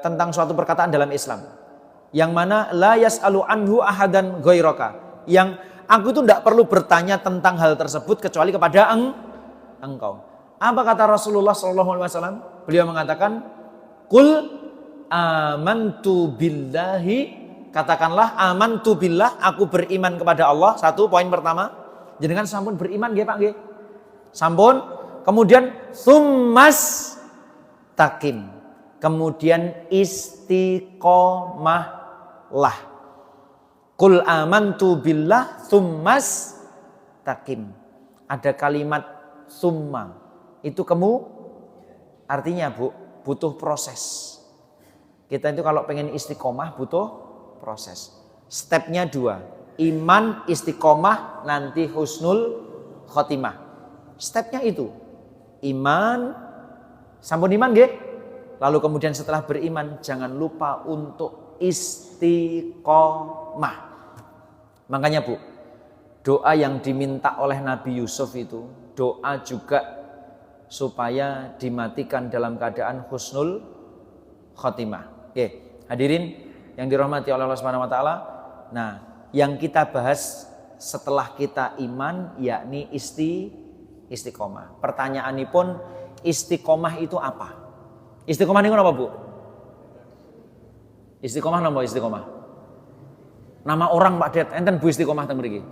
tentang suatu perkataan dalam Islam. Yang mana la yas'alu anhu ahadan ghairaka. Yang aku itu tidak perlu bertanya tentang hal tersebut kecuali kepada engkau. Apa kata Rasulullah SAW? Beliau mengatakan, Qul amantu billahi, katakanlah amantu billah, aku beriman kepada Allah. Satu, poin pertama. Jenengan sampun beriman nggih Pak nggih? Sampun. Kemudian tsummas takim. Kemudian istiqomahlah. Qul amantu billah tsummas takim. Ada kalimat summa. Itu artinya Bu, butuh proses. Kita itu kalau pengen istiqomah butuh proses. Stepnya 2. Iman, istiqomah, nanti husnul khotimah. Stepnya itu. Iman, sampun iman nggih? Lalu kemudian setelah beriman jangan lupa untuk istiqomah. Makanya Bu, doa yang diminta oleh Nabi Yusuf itu doa juga supaya dimatikan dalam keadaan husnul khotimah. Hadirin yang dirahmati oleh Allah Subhanahu wa taala. Nah, yang kita bahas setelah kita iman yakni istiqomah. Pertanyaan ini pun, istiqomah itu apa? Istiqomah itu apa Bu? Istiqomah nama istiqomah? Nama orang Pak Det, enten Bu istiqomah teng mriki.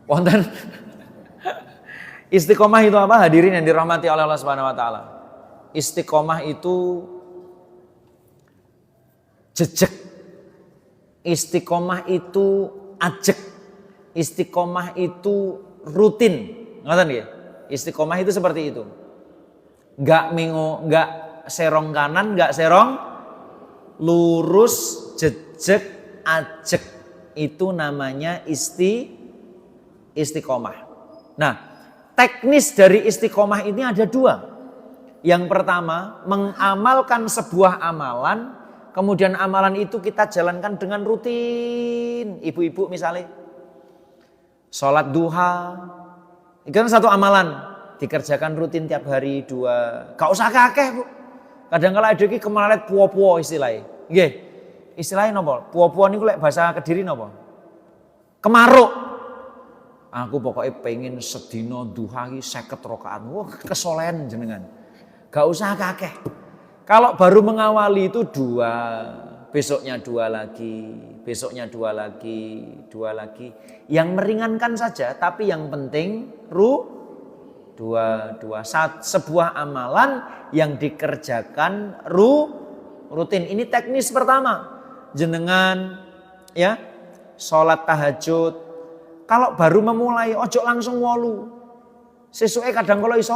Wonten. Istiqomah itu apa? Hadirin yang dirahmati oleh Allah Subhanahu wa taala. Istiqomah itu jejak. Istiqomah itu ajek. Istiqomah itu rutin. Ngoten nggih? Istiqomah itu seperti itu. Enggak serong kanan, enggak serong lurus, jejek, ajek. Itu namanya istiqomah. Nah, teknis dari istiqomah ini ada dua. Yang pertama, mengamalkan sebuah amalan, kemudian amalan itu kita jalankan dengan rutin. Ibu-ibu misalnya, sholat duha, itu kan satu amalan, dikerjakan rutin tiap hari 2. Gak usah kakek bu. Kadang-kadang ada lagi kemalet puo-puo istilahnya. Nggih. Istilahnya napa? Puo-puo niku lek bahasa Kediri napa? Kemaruk. Aku pokoknya pengen sedina duha iki 50 rakaat. Wah, kesolen jenengan. Gak usah kakek. Kalau baru mengawali itu 2, besoknya 2 lagi, besoknya 2 lagi, 2 lagi. Yang meringankan saja, tapi yang penting sebuah amalan yang dikerjakan rutin. Ini teknis pertama. Jenengan ya, sholat tahajud. Kalau baru memulai ojo langsung wolu. Sesuai kadang kalau iso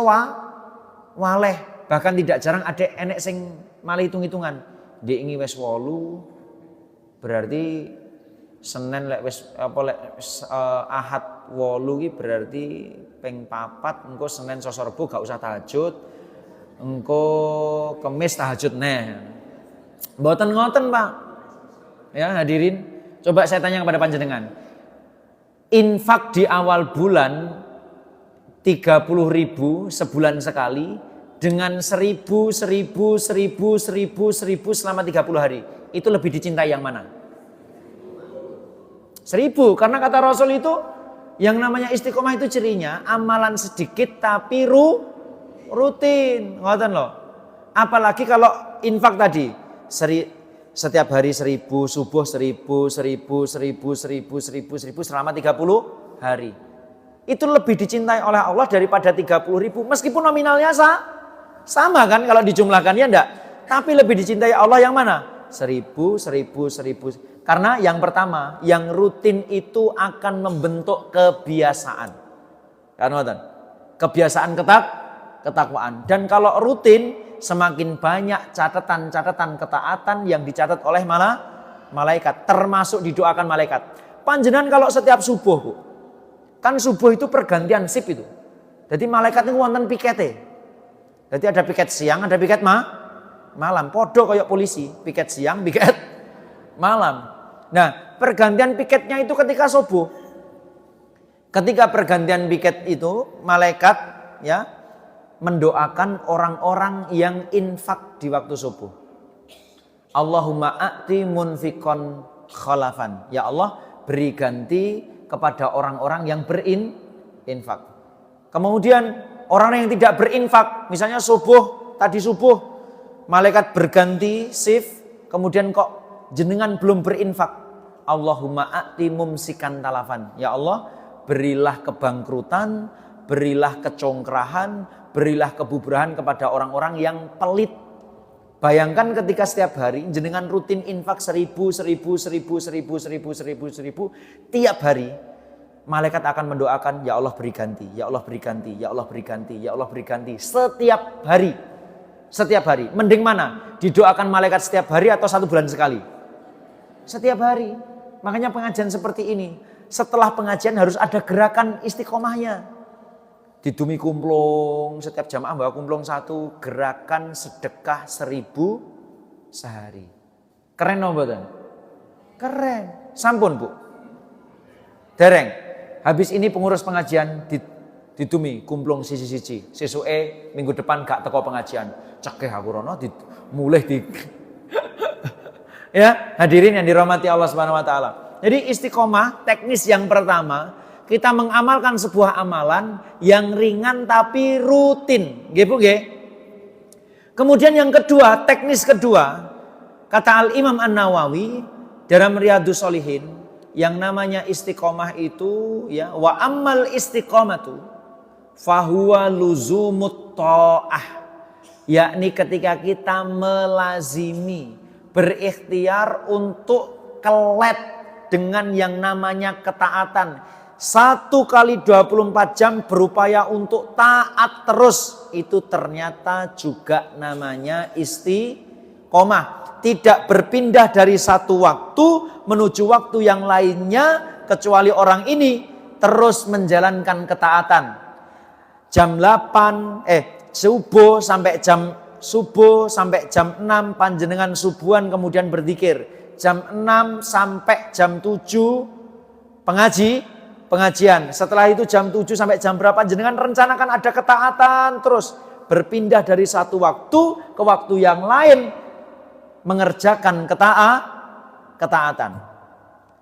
waleh. Bahkan tidak jarang ada enek sing malah hitung-hitungan. Dia ingin wes wolu berarti Senin lek wes Ahad wolu ki berarti ping 4 engko Senin Selasa Rebo gak usah tahajud. Engko Kemis tahajud neh. Mboten ngoten, Pak. Ya, hadirin, coba saya tanya kepada panjenengan. Infak di awal bulan 30.000 sebulan sekali dengan 1.000 selama 30 hari. Itu lebih dicintai yang mana? 1.000, karena kata Rasul itu yang namanya istiqomah itu cirinya amalan sedikit tapi rutin. Ngoten loh. Apalagi kalau infak tadi setiap hari 1.000, subuh 1.000 selama 30 hari. Itu lebih dicintai oleh Allah daripada 30.000. Meskipun nominalnya sama kan kalau dijumlahkan, ya enggak. Tapi lebih dicintai Allah yang mana? 1.000. Karena yang pertama, yang rutin itu akan membentuk kebiasaan. Kan kebiasaan ketakwaan. Dan kalau rutin, semakin banyak catatan-catatan ketaatan yang dicatat oleh malaikat. Termasuk didoakan malaikat. Panjenengan kalau setiap subuh, Bu. Kan subuh itu pergantian sip itu. Jadi malaikat itu wonten pikete. Jadi ada piket siang, ada piket malam. Podo kayak polisi. Piket siang, piket malam. Nah, pergantian piketnya itu ketika subuh. Ketika pergantian piket itu, malaikat ya mendoakan orang-orang yang infak di waktu subuh. Allahumma a'ti munfikon khalafan. Ya Allah, beri ganti kepada orang-orang yang berinfak. Kemudian orang yang tidak berinfak, misalnya tadi subuh, malaikat berganti shift, kemudian kok jenengan belum berinfak. Allahumma a'ti mumsikan talafan. Ya Allah, berilah kebangkrutan, berilah kecongkrahan, berilah kebubrahan kepada orang-orang yang pelit. Bayangkan ketika setiap hari jenengan rutin infak 1.000 tiap hari, malaikat akan mendoakan, ya Allah beri ganti, ya Allah beri ganti, ya Allah beri ganti, ya Allah beri ganti setiap hari. Setiap hari. Mending mana? Didoakan malaikat setiap hari atau 1 bulan sekali? Setiap hari. Makanya pengajian seperti ini, setelah pengajian harus ada gerakan istiqomahnya. Didumi kumplung, setiap jamaah bawa kumplung 1, gerakan sedekah 1.000 sehari. Keren no mboten? Keren. Sampun Bu. Dereng. Habis ini pengurus pengajian didumi kumplung siji-siji. Sesuke minggu depan gak teko pengajian. Cekeh aku rono mulai di ya, hadirin yang dirahmati Allah Subhanahu wa taala. Jadi istiqomah teknis yang pertama, kita mengamalkan sebuah amalan yang ringan tapi rutin. Nggih Bu nggih. Kemudian yang kedua, teknis kedua, kata Al-Imam An-Nawawi dalam Riyadhus Shalihin, yang namanya istiqomah itu ya, wa ammal istiqomatu fahuwa luzumut ta'ah. Yakni ketika kita melazimi, berikhtiar untuk kelet dengan yang namanya ketaatan. 1 kali 24 jam berupaya untuk taat terus. Itu ternyata juga namanya tidak berpindah dari satu waktu menuju waktu yang lainnya kecuali orang ini terus menjalankan ketaatan. Jam 8 subuh sampai jam 6 panjenengan subuhan kemudian berzikir. Jam 6 sampai jam 7 pengajian. Setelah itu jam 7 sampai jam berapa jenengan rencanakan ada ketaatan terus. Berpindah dari satu waktu ke waktu yang lain mengerjakan ketaatan.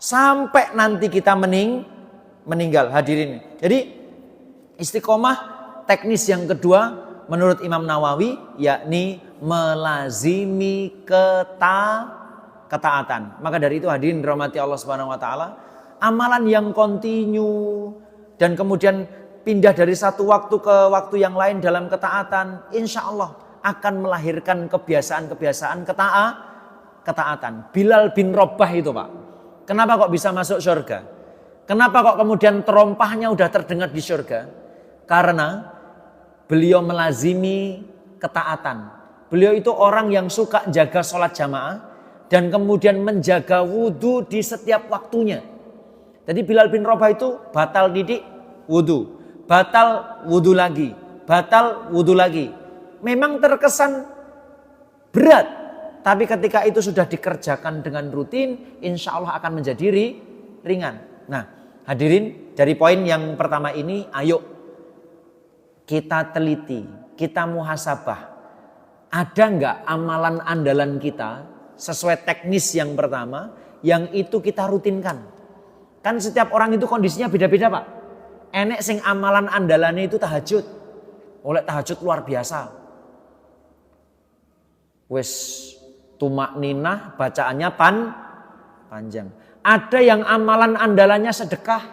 Sampai nanti kita meninggal, hadirin. Jadi istiqomah teknis yang kedua menurut Imam Nawawi yakni melazimi ketaatan. Maka dari itu hadirin dirahmati Allah Subhanahu wa taala, amalan yang kontinu dan kemudian pindah dari satu waktu ke waktu yang lain dalam ketaatan, insya Allah akan melahirkan kebiasaan-kebiasaan ketaatan. Bilal bin Rabah itu Pak, kenapa kok bisa masuk surga? Kenapa kok kemudian terompahnya udah terdengar di surga? Karena beliau melazimi ketaatan. Beliau itu orang yang suka jaga sholat jamaah dan kemudian menjaga wudhu di setiap waktunya. Jadi Bilal bin Rabah itu batal didik wudhu. Batal wudhu lagi, batal wudhu lagi. Memang terkesan berat, tapi ketika itu sudah dikerjakan dengan rutin, insya Allah akan menjadi ringan. Nah, hadirin, dari poin yang pertama ini, ayo kita teliti, kita muhasabah. Ada nggak amalan andalan kita sesuai teknis yang pertama, yang itu kita rutinkan? Kan setiap orang itu kondisinya beda-beda Pak. Enek sing amalan andalannya itu tahajud. Oleh tahajud luar biasa. Wes tumak ninah bacaannya panjang. Ada yang amalan andalannya sedekah.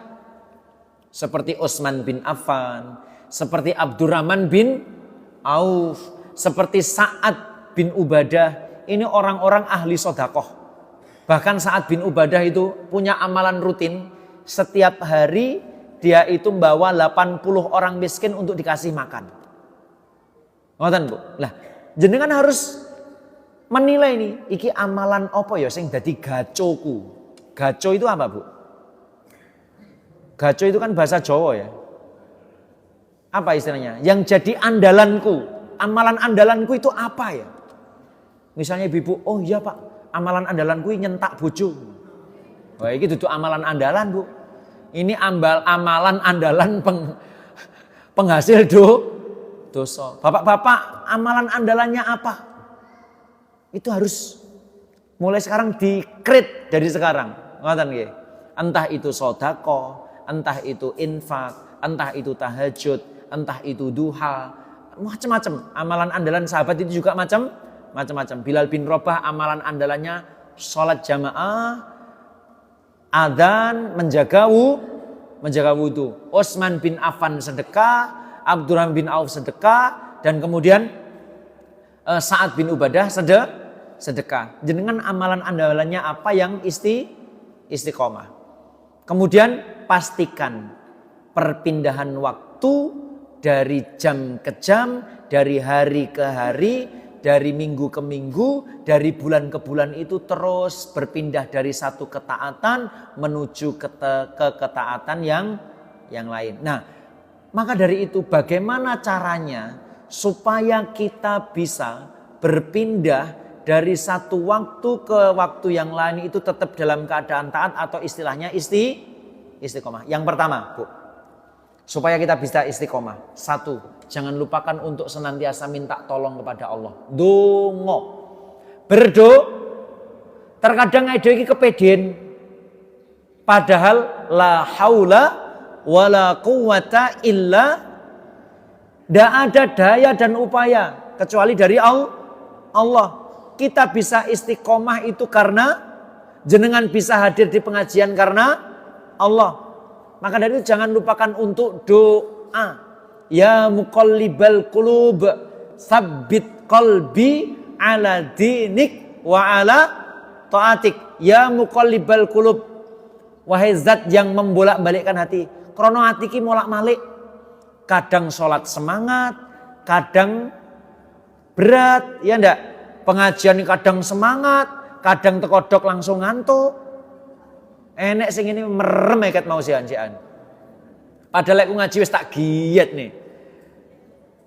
Seperti Utsman bin Affan, seperti Abdurrahman bin Auf, seperti Sa'ad bin Ubadah. Ini orang-orang ahli sedekah. Bahkan Sa'ad bin Ubadah itu punya amalan rutin setiap hari. Dia itu membawa 80 orang miskin untuk dikasih makan. Ngoten Bu. Lah, jenengan harus menilai nih, iki amalan apa ya sing dadi gacoku. Gaco itu apa Bu? Gaco itu kan bahasa Jawa ya. Apa istilahnya? Yang jadi andalanku. Amalan andalanku itu apa ya? Misalnya ibu, oh iya Pak, amalan andalanku nyentak bojo. Wah, iki dudu amalan andalan Bu. Ini amalan andalan penghasil dosa. Bapak-bapak, amalan andalannya apa? Itu harus mulai sekarang di-create dari sekarang. Ngoten nggih. Entah itu sedekah, entah itu infak, entah itu tahajud, entah itu duha, macam-macam. Amalan andalan sahabat itu juga macam-macam. Bilal bin Rabah amalan andalannya sholat jamaah, adzan, menjaga wudhu. Utsman bin Affan sedekah, Abdurrahman bin Auf sedekah, dan kemudian Sa'ad bin Ubadah sedekah. Jenengan amalan andalannya apa yang istiqomah. Kemudian pastikan perpindahan waktu dari jam ke jam, dari hari ke hari, dari minggu ke minggu, dari bulan ke bulan itu terus berpindah dari satu ketaatan menuju ke ketaatan yang lain. Nah, maka dari itu bagaimana caranya supaya kita bisa berpindah dari satu waktu ke waktu yang lain itu tetap dalam keadaan taat atau istilahnya istiqomah. Yang pertama, Bu, supaya kita bisa istiqomah. Satu, jangan lupakan untuk senantiasa minta tolong kepada Allah. Dongo. Terkadang ada iki kepedian. Padahal la haula wala quwata illa, tidak ada daya dan upaya kecuali dari Allah. Kita bisa istiqomah itu karena jenengan bisa hadir di pengajian karena Allah. Maka dari itu jangan lupakan untuk doa. Ya muqallibal qulub, tsabbit qalbi ala dinik wa ala taatik. Ya muqallibal qulub, wahai zat yang membolak-balikkan hati. Krono hati ki molak-malik. Kadang sholat semangat, kadang berat, ya enggak? Pengajian kadang semangat, kadang tekodok langsung ngantuk. Enek sing ini merem eket mau sian-sian. Padahal aku ngaji wis tak giat nih.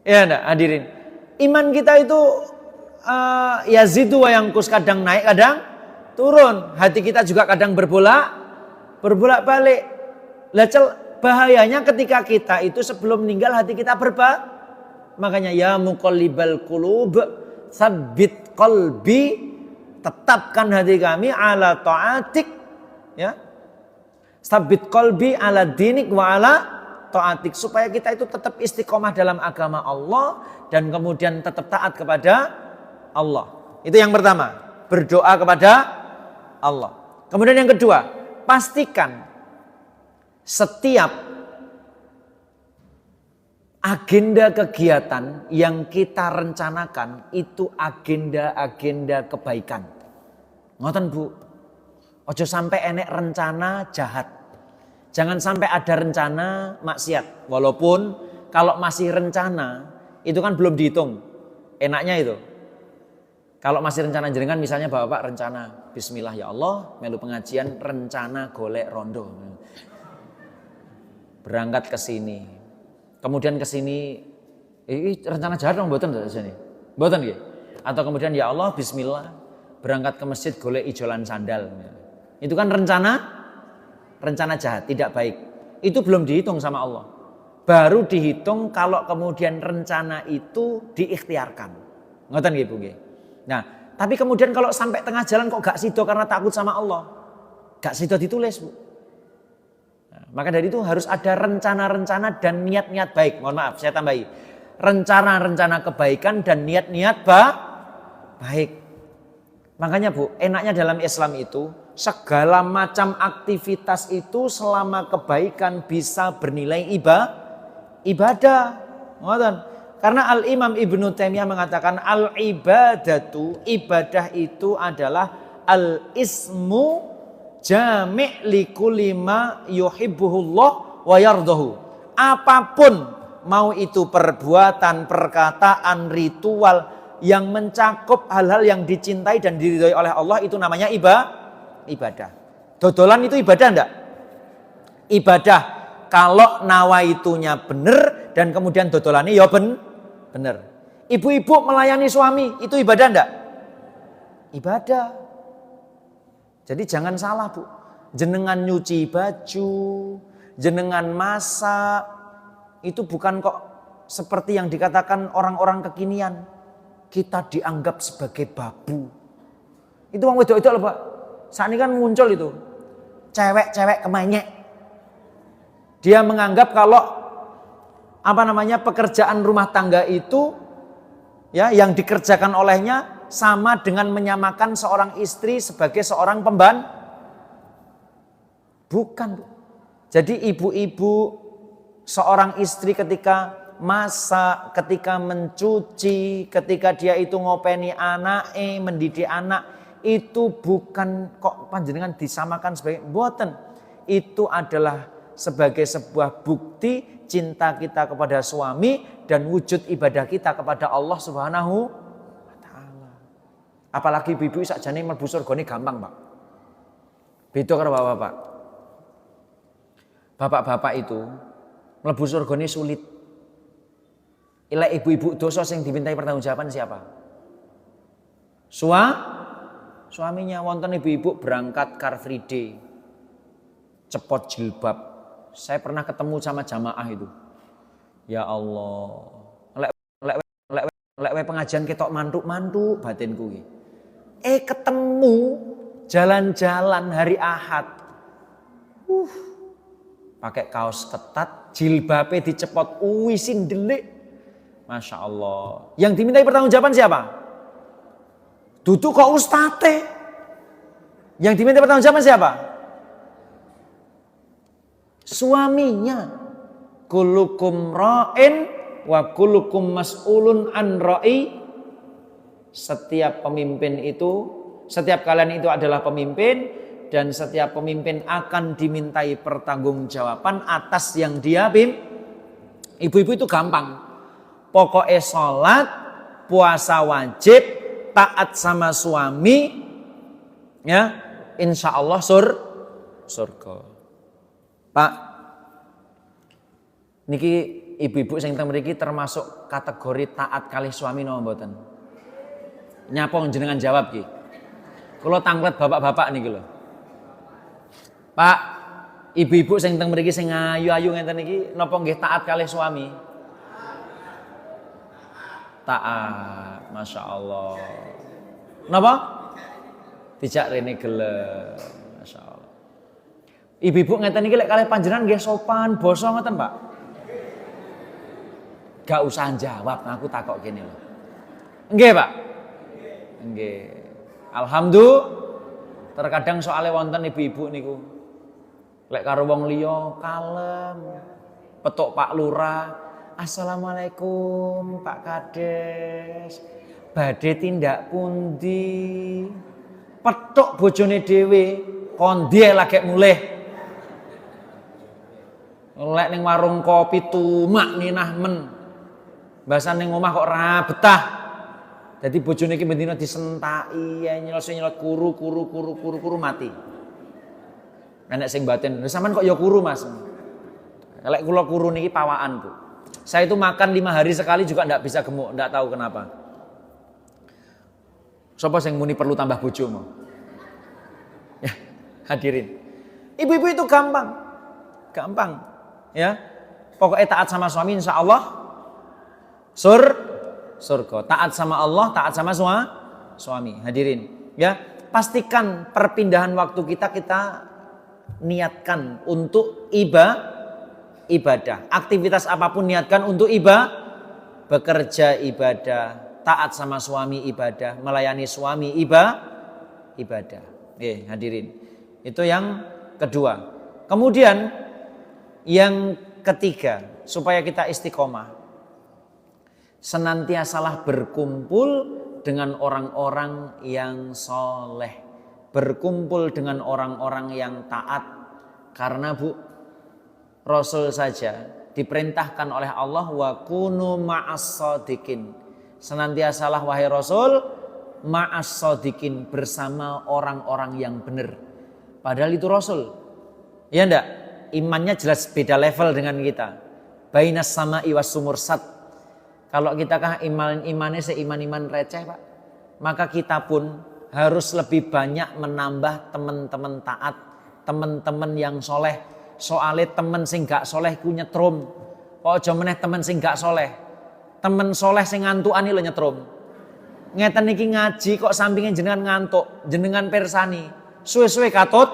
Ya enggak hadirin. Iman kita itu yazidu wa yangkus, kadang naik kadang turun. Hati kita juga kadang berbolak-balik. Bahayanya ketika kita itu sebelum meninggal hati kita makanya ya muqallibal qulub tsabbit qalbi, tetapkan hati kami ala ta'atik, ya. Tsabbit qalbi ala dinik wa ala ta'atik, supaya kita itu tetap istiqomah dalam agama Allah dan kemudian tetap taat kepada Allah. Itu yang pertama, berdoa kepada Allah. Kemudian yang kedua, pastikan setiap agenda kegiatan yang kita rencanakan itu agenda-agenda kebaikan. Ngoten Bu, ojo sampai enek rencana jahat. Jangan sampai ada rencana maksiat. Walaupun kalau masih rencana itu kan belum dihitung. Enaknya itu. Kalau masih rencana jenengan, misalnya bapak rencana bismillah ya Allah, melu pengajian, rencana golek rondo. Berangkat ke sini. Kemudian ke sini, rencana jahat dong mboten ke sini. Mboten nggih. Atau kemudian ya Allah bismillah, berangkat ke masjid golek ijolan sandal. Itu kan rencana jahat, tidak baik. Itu belum dihitung sama Allah. Baru dihitung kalau kemudian rencana itu diikhtiarkan. Ngoten nggih Bu nggih. Nah, tapi kemudian kalau sampai tengah jalan kok gak sido karena takut sama Allah. Gak sido ditulis Bu. Nah, maka dari itu harus ada rencana-rencana dan niat-niat baik. Mohon maaf, saya tambahi. Rencana-rencana kebaikan dan niat-niat baik. Makanya Bu, enaknya dalam Islam itu segala macam aktivitas itu selama kebaikan bisa bernilai ibadah. Ngoten. Karena Al-Imam Ibnu Taimiyah mengatakan al-ibadatu, ibadah itu adalah al-ismu jami' likulli ma yuhibbuhullah wa yardahu. Apapun, mau itu perbuatan, perkataan, ritual yang mencakup hal-hal yang dicintai dan diridhoi oleh Allah, itu namanya ibadah. Dodolan itu ibadah enggak? Ibadah kalau nawaitunya benar dan kemudian dodolannya ya benar. Ibu-ibu melayani suami itu ibadah enggak? Ibadah. Jadi jangan salah Bu. Jenengan nyuci baju, jenengan masak, itu bukan kok seperti yang dikatakan orang-orang kekinian. Kita dianggap sebagai babu. Itu wong wedok itu loh Pak. Saat ini kan muncul itu. Cewek-cewek kemenyek. Dia menganggap kalau pekerjaan rumah tangga itu ya yang dikerjakan olehnya sama dengan menyamakan seorang istri sebagai seorang bukan. Jadi ibu-ibu, seorang istri ketika masak, ketika mencuci, ketika dia itu ngopeni anak, mendidik anak, itu bukan kok panjenengan disamakan sebagai mboten. Itu adalah sebagai sebuah bukti cinta kita kepada suami dan wujud ibadah kita kepada Allah Subhanahu wa taala. Apalagi ibu-ibu sakjane mlebu surgane gampang, Pak. Beda karo bapak-bapak. Bapak-bapak itu mlebu surgane sulit. Ilek ibu-ibu dosa sing dimintai pertanggungjawaban siapa? Suaminya. Wonten ibu-ibu berangkat Car Free Day, cepot jilbab. Saya pernah ketemu sama jamaah itu. Ya Allah, lek pengajian ketok mantuk batinku iki. Ketemu jalan-jalan hari Ahad. Pakai kaos ketat, jilbabe dicepot, wisin delik. Masya Allah. Yang dimintai pertanggungjawaban siapa? Dudu kok ustate. Yang dimintai pertanggungjawaban siapa? Suaminya. Kullukum ra'in wa kullukum mas'ulun an ra'i. Setiap kalian itu adalah pemimpin dan setiap pemimpin akan dimintai pertanggungjawaban atas yang dia Ibu-ibu itu gampang. Pokoknya sholat, puasa wajib, taat sama suami, ya, insya Allah surga. Pak, niki ibu-ibu sing teng mriki termasuk kategori taat kali suami napa mboten? Nyapa jenengan jawab ki. Kula tanglet bapak-bapak niki lho. Pak, ibu-ibu sing teng mriki sing ayu-ayu ngenten niki napa nggih taat kali suami? Taat, Masya Allah. Napa? Dijak rene gelem, Masya Allah. Ibu-ibu ngeten niki lek kalih panjenengan nggih sopan, basa ngoten, Pak? Gak usah jawab, aku takok kene lho. Nggih, Pak? Nggih. Alhamdulillah. Terkadang soalnya wonten ibu-ibu niku lek karo wong liya kalem. Petuk Pak Lurah, "Assalamualaikum Pak Kades. Badhe tindak pundi?" Petuk bojone dhewe, "Kondi lagi mulih." Lek ning warung kopi tumak ninah men. Bahasan ning omah kok ra betah. Jadi bojone iki bendina disentaki, nyelot kuru mati. Enek sing batin, "Sampeyan kok ya kuru, Mas?" Lek kula kuru niki pawaan, Bu. Saya itu makan 5 hari sekali juga ndak bisa gemuk, ndak tahu kenapa. Sapa sing muni perlu tambah bojo mau? Ya, hadirin. Ibu-ibu itu gampang. Gampang, ya. Pokoknya taat sama suami insya Allah surga. Taat sama Allah, taat sama suami. Hadirin, ya. Pastikan perpindahan waktu kita niatkan untuk ibadah. Aktivitas apapun niatkan untuk bekerja ibadah, taat sama suami ibadah, melayani suami ibadah. Hadirin. Itu yang kedua. Kemudian yang ketiga, supaya kita istiqomah, senantiasalah berkumpul dengan orang-orang yang soleh, berkumpul dengan orang-orang yang taat. Karena Bu, Rasul saja diperintahkan oleh Allah, wa kunu ma'as shadiqin. Senantiasalah wahai Rasul ma'as shadiqin, bersama orang-orang yang benar. Padahal itu Rasul. Ya enggak? Imannya jelas beda level dengan kita. Bainas sama'i was sumursat. Kalau kita kah imannya seiman-iman receh, Pak, maka kita pun harus lebih banyak menambah teman-teman taat, teman-teman yang soleh. Soalnya teman sing gak soleh ku nyetrum. Kok aja meneh teman sing gak soleh. Teman soleh sing ngantukan lho nyetrum. Ngeten iki ngaji kok sampingnya jenengan ngantuk, jenengan persani. Suwe-suwe katut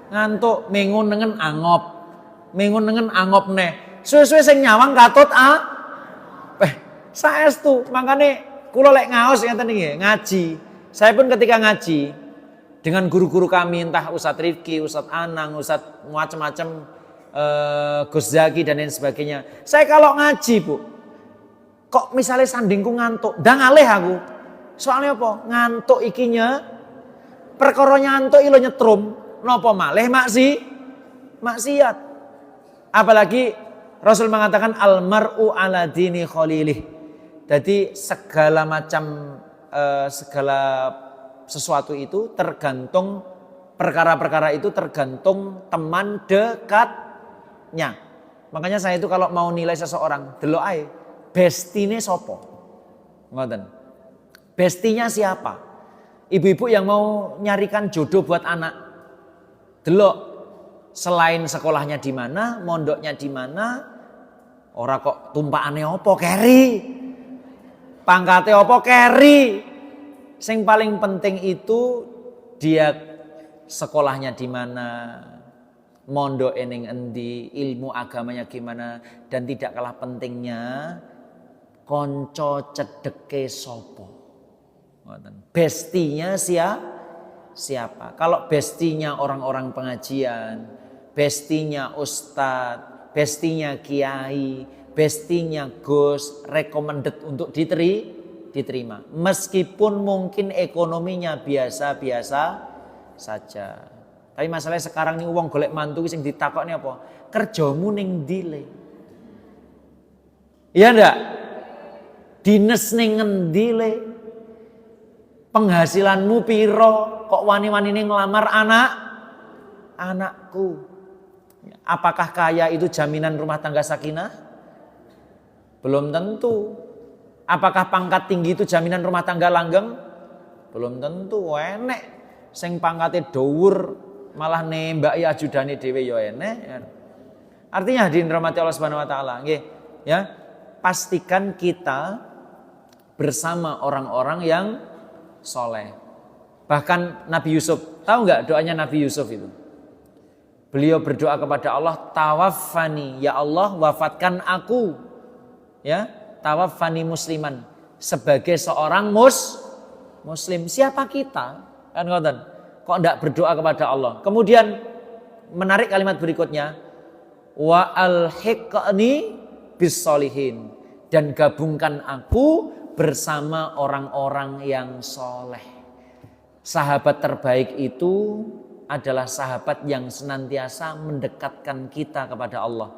ngantuk, mengun nengen angop neh. Suwe-suwe sing nyawang katut saestu. Makane kula lek ngaos ngeten iki ngaji. Saya pun ketika ngaji dengan guru-guru kami, entah Ustadz Rifki, Ustadz Anang, Ustadz macam-macam, Gus Zaki dan lain sebagainya. Saya kalau ngaji, Bu, kok misalnya sandingku ngantuk, dah ngalih aku. Soalnya apa? Ngantuk ikinya, perkara ngantuk ilo nyetrum, nopo malih maksiat. Apalagi Rasul mengatakan almar'u ala dini khalilih. Jadi segala macam segala sesuatu itu tergantung, perkara-perkara itu tergantung teman dekatnya. Makanya saya itu kalau mau nilai seseorang, delok ae bestine sopo. Ngoten. Bestinya siapa? Ibu-ibu yang mau nyarikan jodoh buat anak. Delok selain sekolahnya di mana, mondoknya di mana, ora kok tumpakane opo keri. Pangkate opo keri. Sing paling penting itu dia sekolahnya di mana, mondok ening endi, ilmu agamanya gimana, dan tidak kalah pentingnya konco cedeke sopo. Bestinya siapa? Kalau bestinya orang-orang pengajian, bestinya ustadz, bestinya kiai, bestinya Gus, recommended untuk diterima. Meskipun mungkin ekonominya biasa-biasa saja. Tapi masalahnya sekarang nih wong golek mantu sing ditakokne apa? Kerjamu ning ndi le? Iya ndak? Dinas ning ngendi le? Penghasilanmu piro? Kok wani-wani ini ngelamar anakku? Apakah kaya itu jaminan rumah tangga sakinah? Belum tentu. Apakah pangkat tinggi itu jaminan rumah tangga langgeng? Belum tentu. Enek sing pangkate dhuwur malah nembaki ajudane dhewe ya enek. Artinya hadirin rahmati Allah Subhanahu wa taala, nggih, ya. Pastikan kita bersama orang-orang yang soleh. Bahkan Nabi Yusuf, tahu nggak doanya Nabi Yusuf itu? Beliau berdoa kepada Allah, tawaffani, ya Allah wafatkan aku, ya, tawaffani musliman, sebagai seorang muslim. Siapa kita? Kan ngoten. Kok enggak berdoa kepada Allah? Kemudian menarik kalimat berikutnya, wa alhiqni bis solihin, dan gabungkan aku bersama orang-orang yang soleh. Sahabat terbaik itu adalah sahabat yang senantiasa mendekatkan kita kepada Allah.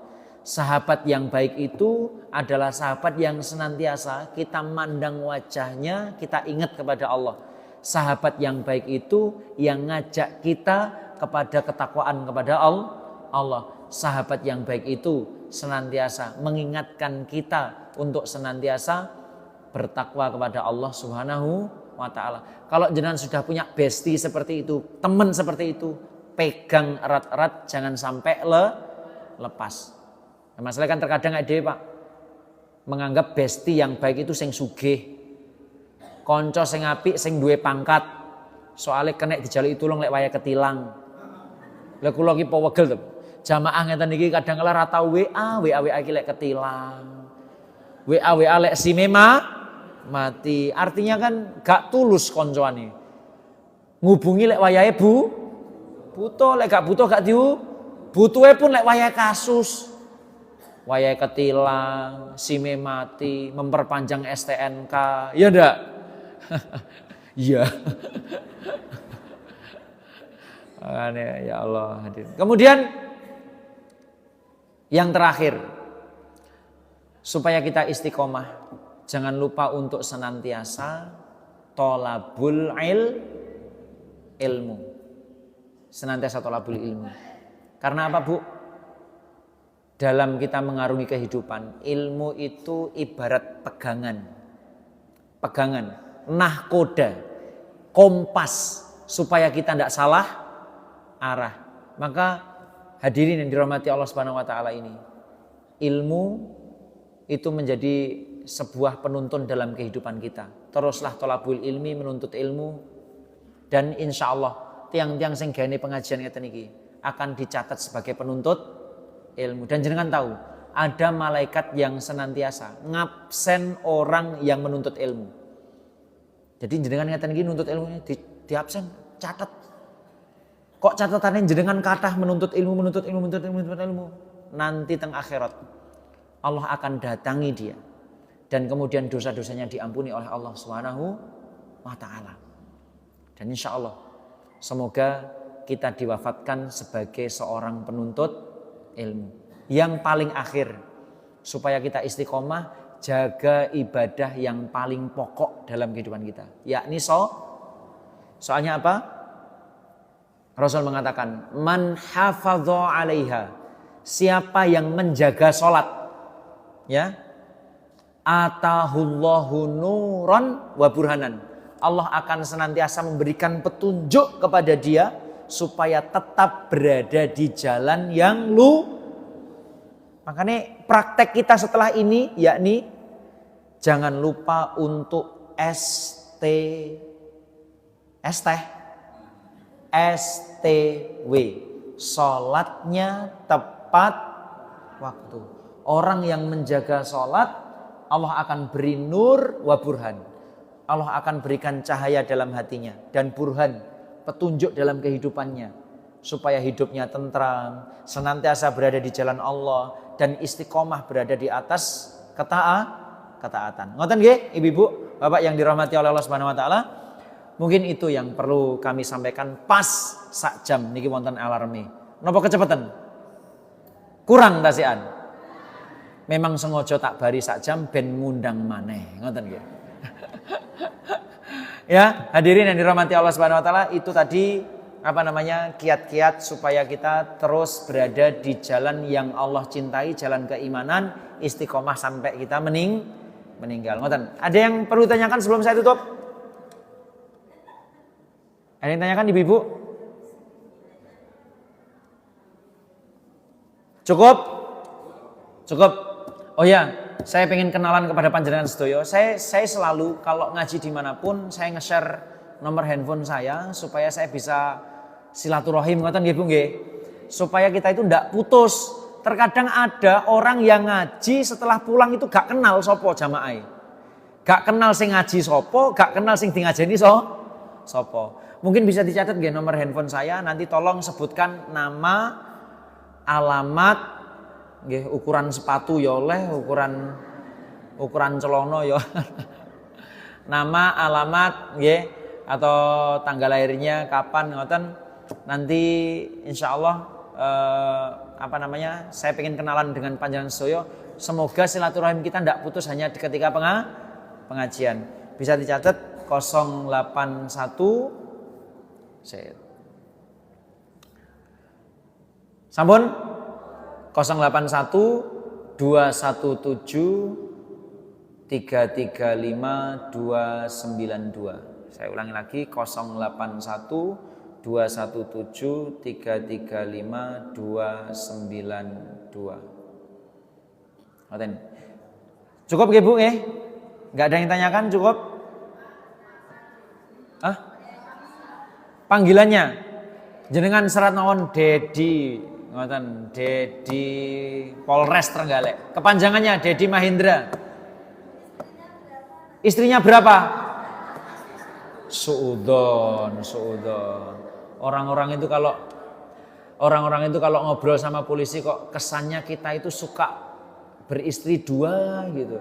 Sahabat yang baik itu adalah sahabat yang senantiasa kita mandang wajahnya, kita ingat kepada Allah. Sahabat yang baik itu yang ngajak kita kepada ketakwaan kepada Allah. Sahabat yang baik itu senantiasa mengingatkan kita untuk senantiasa bertakwa kepada Allah Subhanahu wa ta'ala. Kalau jenengan sudah punya bestie seperti itu, teman seperti itu, pegang erat-erat, jangan sampai lepas. Nah, masalah kan terkadang ada Pak, menganggap bestie yang baik itu sing sugih, konco sing apik, sing duwe pangkat, soalnya kena dijaluki tulung lek waya ketilang. Lek kula ki pewegel to. Jamaah ngeten iki kadang kala ra tau WA iki lek ketilang. WA lek simema mati. Artinya kan gak tulus koncoane. Ngubungi lek wayahe butuh, lek gak butuh gak butuhe pun lek wayahe kasus. Wayahe ketilang, sime mati, memperpanjang STNK. Ya ndak? Iya. Ya Allah hadirin. Kemudian yang terakhir, supaya kita istiqomah, jangan lupa untuk senantiasa tolabul ilmu. Senantiasa tolabul ilmu. Karena apa, Bu? Dalam kita mengarungi kehidupan, ilmu itu ibarat pegangan, nahkoda, kompas, supaya kita tidak salah arah. Maka hadirin yang dirahmati Allah Subhanahu wa taala ini, ilmu itu menjadi sebuah penuntun dalam kehidupan kita. Teruslah tolabul ilmi, menuntut ilmu, dan insya Allah tiang-tiang sing gane pengajian ngeten iki akan dicatat sebagai penuntut ilmu. Dan jenengan tahu, ada malaikat yang senantiasa ngabsen orang yang menuntut ilmu. Jadi jenengan ngeten iki nuntut ilmunya di absen, catat. Kok catatannya jenengan kathah menuntut ilmu. Nanti teng akhirat Allah akan datangi dia, dan kemudian dosa-dosanya diampuni oleh Allah Subhanahu wa taala. Dan insya Allah semoga kita diwafatkan sebagai seorang penuntut ilmu. Yang paling akhir, supaya kita istiqomah, jaga ibadah yang paling pokok dalam kehidupan kita, yakni soalnya apa? Rasul mengatakan, man hafadha 'alaiha, siapa yang menjaga salat, ya, atahullahu nuran wa burhanan, Allah akan senantiasa memberikan petunjuk kepada dia supaya tetap berada di jalan yang Makanya praktek kita setelah ini, yakni jangan lupa untuk STW, sholatnya tepat waktu. Orang yang menjaga sholat, Allah akan beri nur wa burhan. Allah akan berikan cahaya dalam hatinya, dan burhan, petunjuk dalam kehidupannya, supaya hidupnya tentram, senantiasa berada di jalan Allah, dan istiqomah berada di atas ketaatan. Ngoten nggih, Ibu-ibu, Bapak yang dirahmati oleh Allah Subhanahu wa taala. Mungkin itu yang perlu kami sampaikan. Pas sak jam niki wonten alarme. Napa kecepatan? Kurang tasian. Memang sengaja tak bari sak jam ben ngundang maneh. Ngoten nggih. Ya, hadirin yang dirahmati Allah Subhanahu wa taala, itu tadi kiat-kiat supaya kita terus berada di jalan yang Allah cintai, jalan keimanan, istiqomah sampai kita meninggal. Ngoten. Ada yang perlu tanyakan sebelum saya tutup? Ada yang tanyakan Ibu-ibu? Cukup? Cukup. Oh ya, saya pengen kenalan kepada panjenengan sedoyo. Saya selalu kalau ngaji dimanapun saya nge-share nomor handphone saya supaya saya bisa silaturahim, ngoten nggih Bu nggih. Supaya kita itu ndak putus. Terkadang ada orang yang ngaji setelah pulang itu gak kenal sopo jamaah. Gak kenal sing ngaji sopo, gak kenal sing ngajeni sopo. Mungkin bisa dicatat nggih nomor handphone saya, nanti tolong sebutkan nama, alamat, nggih ukuran sepatu ya oleh, ukuran celana ya. Nama, alamat nggih atau tanggal lahirnya kapan ngoten. Nanti insya Allah saya pengen kenalan dengan panjenengan sedoyo. Semoga silaturahim kita tidak putus hanya ketika pengajian. Bisa dicatat 081 sampun 081 217 335 292. Saya ulangi lagi 081 217 335 292. Ngoten. Cukup nggih Bu nggih? Enggak ada yang tanyakan, cukup? Hah? Panggilannya jenengan serat nawon Dedi, ngoten, Dedi Polres Trenggalek. Kepanjangannya Dedi Mahindra. Istrinya berapa? Suudon. Orang-orang itu kalau ngobrol sama polisi kok kesannya kita itu suka beristri dua gitu.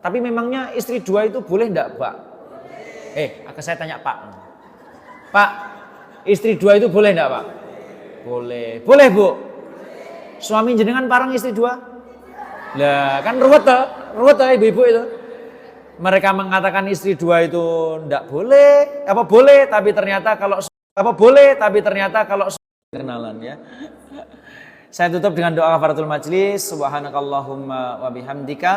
Tapi memangnya istri dua itu boleh enggak, Pak? Saya tanya Pak. Pak, istri dua itu boleh enggak, Pak? Boleh. Boleh, Bu? Suami jenengan parang istri dua? Lah, kan ruwet ibu-ibu itu. Mereka mengatakan istri dua itu enggak boleh, boleh tapi ternyata kalau kenalan ya. Saya tutup dengan doa kafaratul majlis. Subhanakallahumma wa bihamdika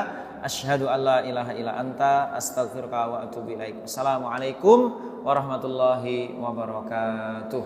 asyhadu alla ilaha illa anta astaghfiruka wa atubu ilaik. Assalamualaikum warahmatullahi wabarakatuh.